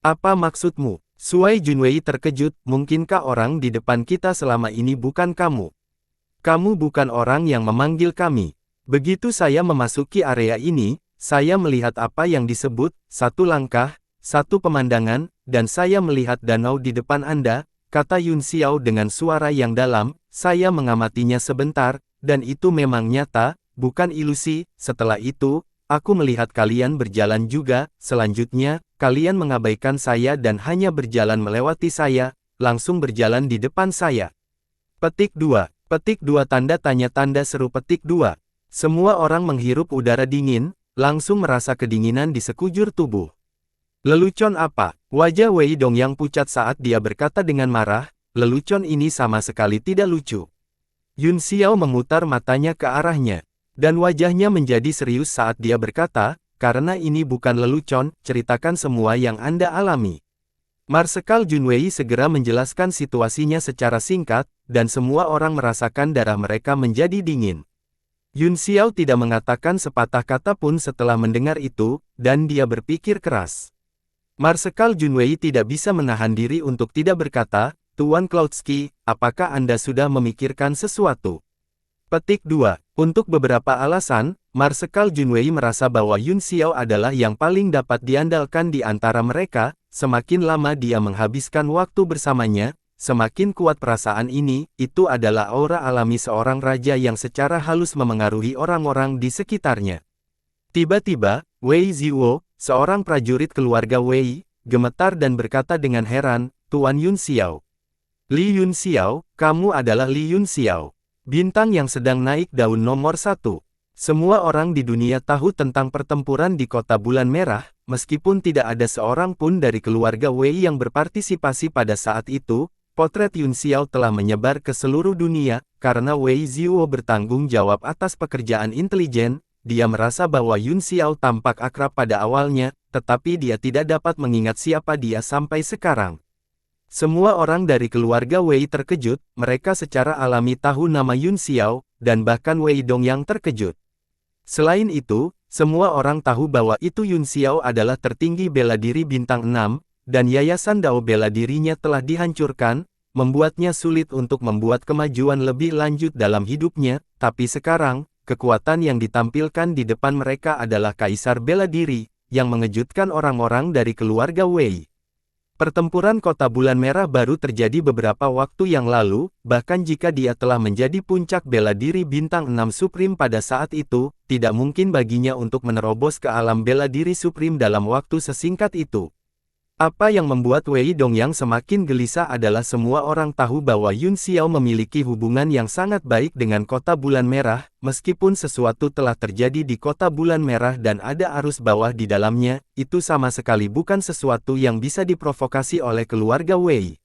"Apa maksudmu?" Suai Junwei terkejut, "Mungkinkah orang di depan kita selama ini bukan kamu? Kamu bukan orang yang memanggil kami." Begitu saya memasuki area ini, saya melihat apa yang disebut, satu langkah, satu pemandangan, dan saya melihat danau di depan Anda, kata Yun Xiao dengan suara yang dalam. Saya mengamatinya sebentar, dan itu memang nyata, bukan ilusi. Setelah itu, aku melihat kalian berjalan juga. Selanjutnya, kalian mengabaikan saya dan hanya berjalan melewati saya, langsung berjalan di depan saya. Petik 2. Petik 2 tanda tanya tanda seru petik 2. Semua orang menghirup udara dingin, langsung merasa kedinginan di sekujur tubuh. Lelucon apa? Wajah Wei Dongyang pucat saat dia berkata dengan marah, lelucon ini sama sekali tidak lucu. Yun Xiao memutar matanya ke arahnya, dan wajahnya menjadi serius saat dia berkata, karena ini bukan lelucon, ceritakan semua yang Anda alami. Marsekal Junwei segera menjelaskan situasinya secara singkat, dan semua orang merasakan darah mereka menjadi dingin. Yun Xiao tidak mengatakan sepatah kata pun setelah mendengar itu, dan dia berpikir keras. Marsekal Junwei tidak bisa menahan diri untuk tidak berkata, Tuan Cloudsky, apakah Anda sudah memikirkan sesuatu? Petik 2. Untuk beberapa alasan, Marsekal Junwei merasa bahwa Yun Xiao adalah yang paling dapat diandalkan di antara mereka. Semakin lama dia menghabiskan waktu bersamanya, semakin kuat perasaan ini. Itu adalah aura alami seorang raja yang secara halus memengaruhi orang-orang di sekitarnya. Tiba-tiba, Wei Ziwo, seorang prajurit keluarga Wei, gemetar dan berkata dengan heran, Tuan Yun Xiao. Li Yun Xiao, kamu adalah Li Yun Xiao. Bintang yang sedang naik daun nomor 1. Semua orang di dunia tahu tentang pertempuran di Kota Bulan Merah, meskipun tidak ada seorang pun dari keluarga Wei yang berpartisipasi pada saat itu. Potret Yun Xiao telah menyebar ke seluruh dunia, karena Wei Ziwo bertanggung jawab atas pekerjaan intelijen. Dia merasa bahwa Yun Xiao tampak akrab pada awalnya, tetapi dia tidak dapat mengingat siapa dia sampai sekarang. Semua orang dari keluarga Wei terkejut, mereka secara alami tahu nama Yun Xiao, dan bahkan Wei Dongyang terkejut. Selain itu, semua orang tahu bahwa itu Yun Xiao adalah tertinggi bela diri bintang 6, dan yayasan Dao bela dirinya telah dihancurkan, membuatnya sulit untuk membuat kemajuan lebih lanjut dalam hidupnya, tapi sekarang, kekuatan yang ditampilkan di depan mereka adalah Kaisar Bela Diri, yang mengejutkan orang-orang dari keluarga Wei. Pertempuran Kota Bulan Merah baru terjadi beberapa waktu yang lalu, bahkan jika dia telah menjadi puncak bela diri bintang 6 Supreme pada saat itu, tidak mungkin baginya untuk menerobos ke alam bela diri Supreme dalam waktu sesingkat itu. Apa yang membuat Wei Dongyang semakin gelisah adalah semua orang tahu bahwa Yun Xiao memiliki hubungan yang sangat baik dengan Kota Bulan Merah, meskipun sesuatu telah terjadi di Kota Bulan Merah dan ada arus bawah di dalamnya, itu sama sekali bukan sesuatu yang bisa diprovokasi oleh keluarga Wei.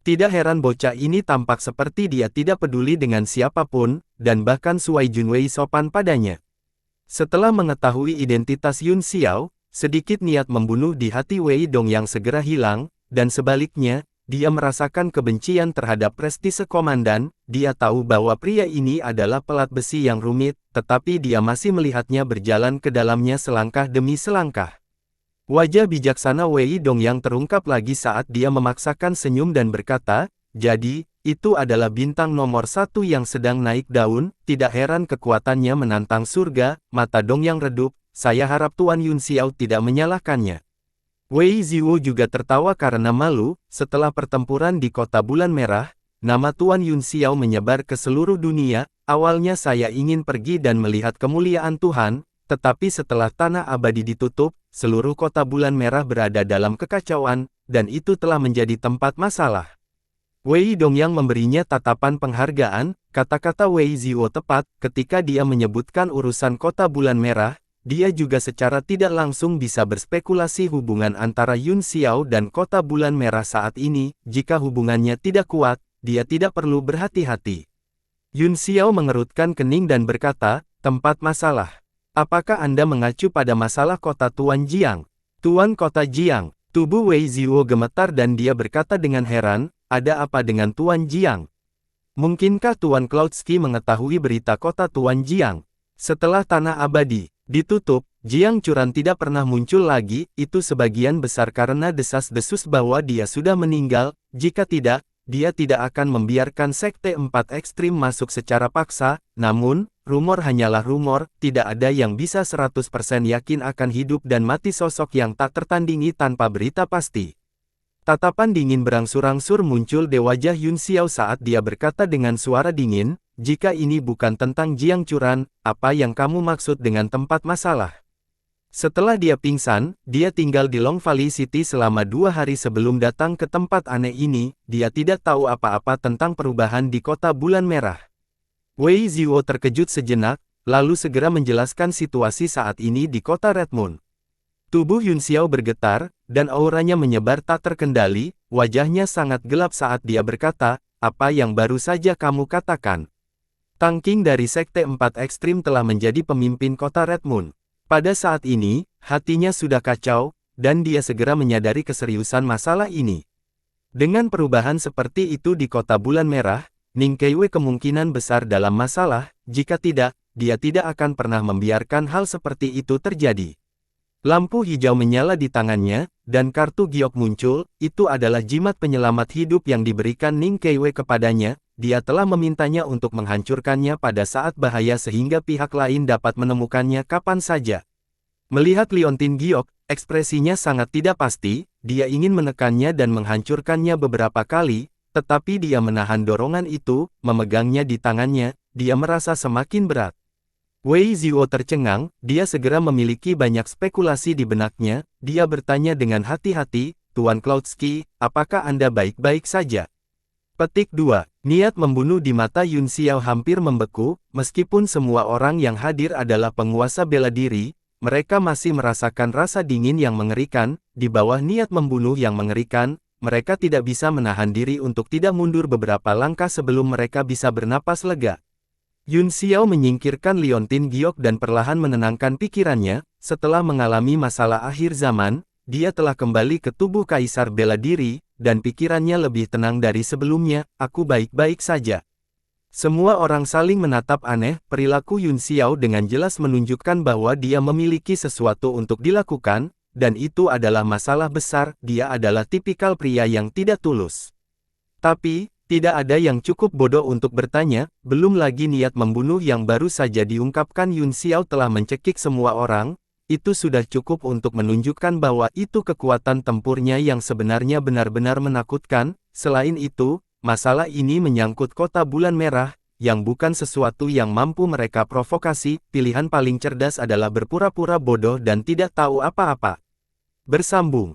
Tidak heran bocah ini tampak seperti dia tidak peduli dengan siapapun, dan bahkan Suai Junwei sopan padanya. Setelah mengetahui identitas Yun Xiao, sedikit niat membunuh di hati Wei Dongyang segera hilang, dan sebaliknya, dia merasakan kebencian terhadap prestise komandan. Dia tahu bahwa pria ini adalah pelat besi yang rumit, tetapi dia masih melihatnya berjalan ke dalamnya selangkah demi selangkah. Wajah bijaksana Wei Dongyang terungkap lagi saat dia memaksakan senyum dan berkata, jadi, itu adalah bintang nomor 1 yang sedang naik daun, tidak heran kekuatannya menantang surga. Mata Dongyang redup. Saya harap Tuan Yun Xiao tidak menyalahkannya. Wei Ziwo juga tertawa karena malu. Setelah pertempuran di Kota Bulan Merah, nama Tuan Yun Xiao menyebar ke seluruh dunia. Awalnya saya ingin pergi dan melihat kemuliaan Tuhan, tetapi setelah tanah abadi ditutup, seluruh Kota Bulan Merah berada dalam kekacauan, dan itu telah menjadi tempat masalah. Wei Dongyang memberinya tatapan penghargaan. Kata-kata Wei Ziwo tepat ketika dia menyebutkan urusan Kota Bulan Merah. dia juga secara tidak langsung bisa berspekulasi hubungan antara Yun Xiao dan Kota Bulan Merah saat ini. Jika hubungannya tidak kuat, dia tidak perlu berhati-hati. Yun Xiao mengerutkan kening dan berkata, tempat masalah. Apakah Anda mengacu pada masalah kota Tuan Jiang? Tuan Kota Jiang. Tubuh Wei Ziwo gemetar dan dia berkata dengan heran, ada apa dengan Tuan Jiang? Mungkinkah Tuan Cloudsky mengetahui berita kota Tuan Jiang? Setelah Tanah Abadi ditutup, Jiang Churan tidak pernah muncul lagi, itu sebagian besar karena desas-desus bahwa dia sudah meninggal. Jika tidak, dia tidak akan membiarkan Sekte 4 Ekstrim masuk secara paksa. Namun, rumor hanyalah rumor, tidak ada yang bisa 100% yakin akan hidup dan mati sosok yang tak tertandingi tanpa berita pasti. Tatapan dingin berangsur-angsur muncul di wajah Yun Xiao saat dia berkata dengan suara dingin, jika ini bukan tentang Jiang Churan, apa yang kamu maksud dengan tempat masalah? Setelah dia pingsan, dia tinggal di Long Valley City selama 2 hari sebelum datang ke tempat aneh ini, dia tidak tahu apa-apa tentang perubahan di kota Bulan Merah. Wei Ziwo terkejut sejenak, lalu segera menjelaskan situasi saat ini di kota Red Moon. Tubuh Yun Xiao bergetar, dan auranya menyebar tak terkendali, wajahnya sangat gelap saat dia berkata, apa yang baru saja kamu katakan? Tang Qing dari Sekte 4 Ekstrim telah menjadi pemimpin kota Red Moon. Pada saat ini, hatinya sudah kacau, dan dia segera menyadari keseriusan masalah ini. Dengan perubahan seperti itu di kota Bulan Merah, Ning Keiwei kemungkinan besar dalam masalah, jika tidak, dia tidak akan pernah membiarkan hal seperti itu terjadi. Lampu hijau menyala di tangannya, dan kartu giok muncul, itu adalah jimat penyelamat hidup yang diberikan Ning Keiwei kepadanya, dia telah memintanya untuk menghancurkannya pada saat bahaya sehingga pihak lain dapat menemukannya kapan saja. Melihat liontin giok, ekspresinya sangat tidak pasti, dia ingin menekannya dan menghancurkannya beberapa kali, tetapi dia menahan dorongan itu, memegangnya di tangannya, dia merasa semakin berat. Wei Ziwo tercengang, dia segera memiliki banyak spekulasi di benaknya, dia bertanya dengan hati-hati, Tuan Cloudsky, apakah Anda baik-baik saja? Petik 2. Niat membunuh di mata Yun Xiao hampir membeku, meskipun semua orang yang hadir adalah penguasa bela diri, mereka masih merasakan rasa dingin yang mengerikan, di bawah niat membunuh yang mengerikan, mereka tidak bisa menahan diri untuk tidak mundur beberapa langkah sebelum mereka bisa bernapas lega. Yun Xiao menyingkirkan liontin giok dan perlahan menenangkan pikirannya, setelah mengalami masalah akhir zaman, dia telah kembali ke tubuh kaisar bela diri, dan pikirannya lebih tenang dari sebelumnya, aku baik-baik saja. Semua orang saling menatap aneh, perilaku Yun Xiao dengan jelas menunjukkan bahwa dia memiliki sesuatu untuk dilakukan, dan itu adalah masalah besar, dia adalah tipikal pria yang tidak tulus. Tapi, tidak ada yang cukup bodoh untuk bertanya, belum lagi niat membunuh yang baru saja diungkapkan Yun Xiao telah mencekik semua orang, itu sudah cukup untuk menunjukkan bahwa itu kekuatan tempurnya yang sebenarnya benar-benar menakutkan. Selain itu, masalah ini menyangkut kota Bulan Merah, yang bukan sesuatu yang mampu mereka provokasi, pilihan paling cerdas adalah berpura-pura bodoh dan tidak tahu apa-apa. Bersambung.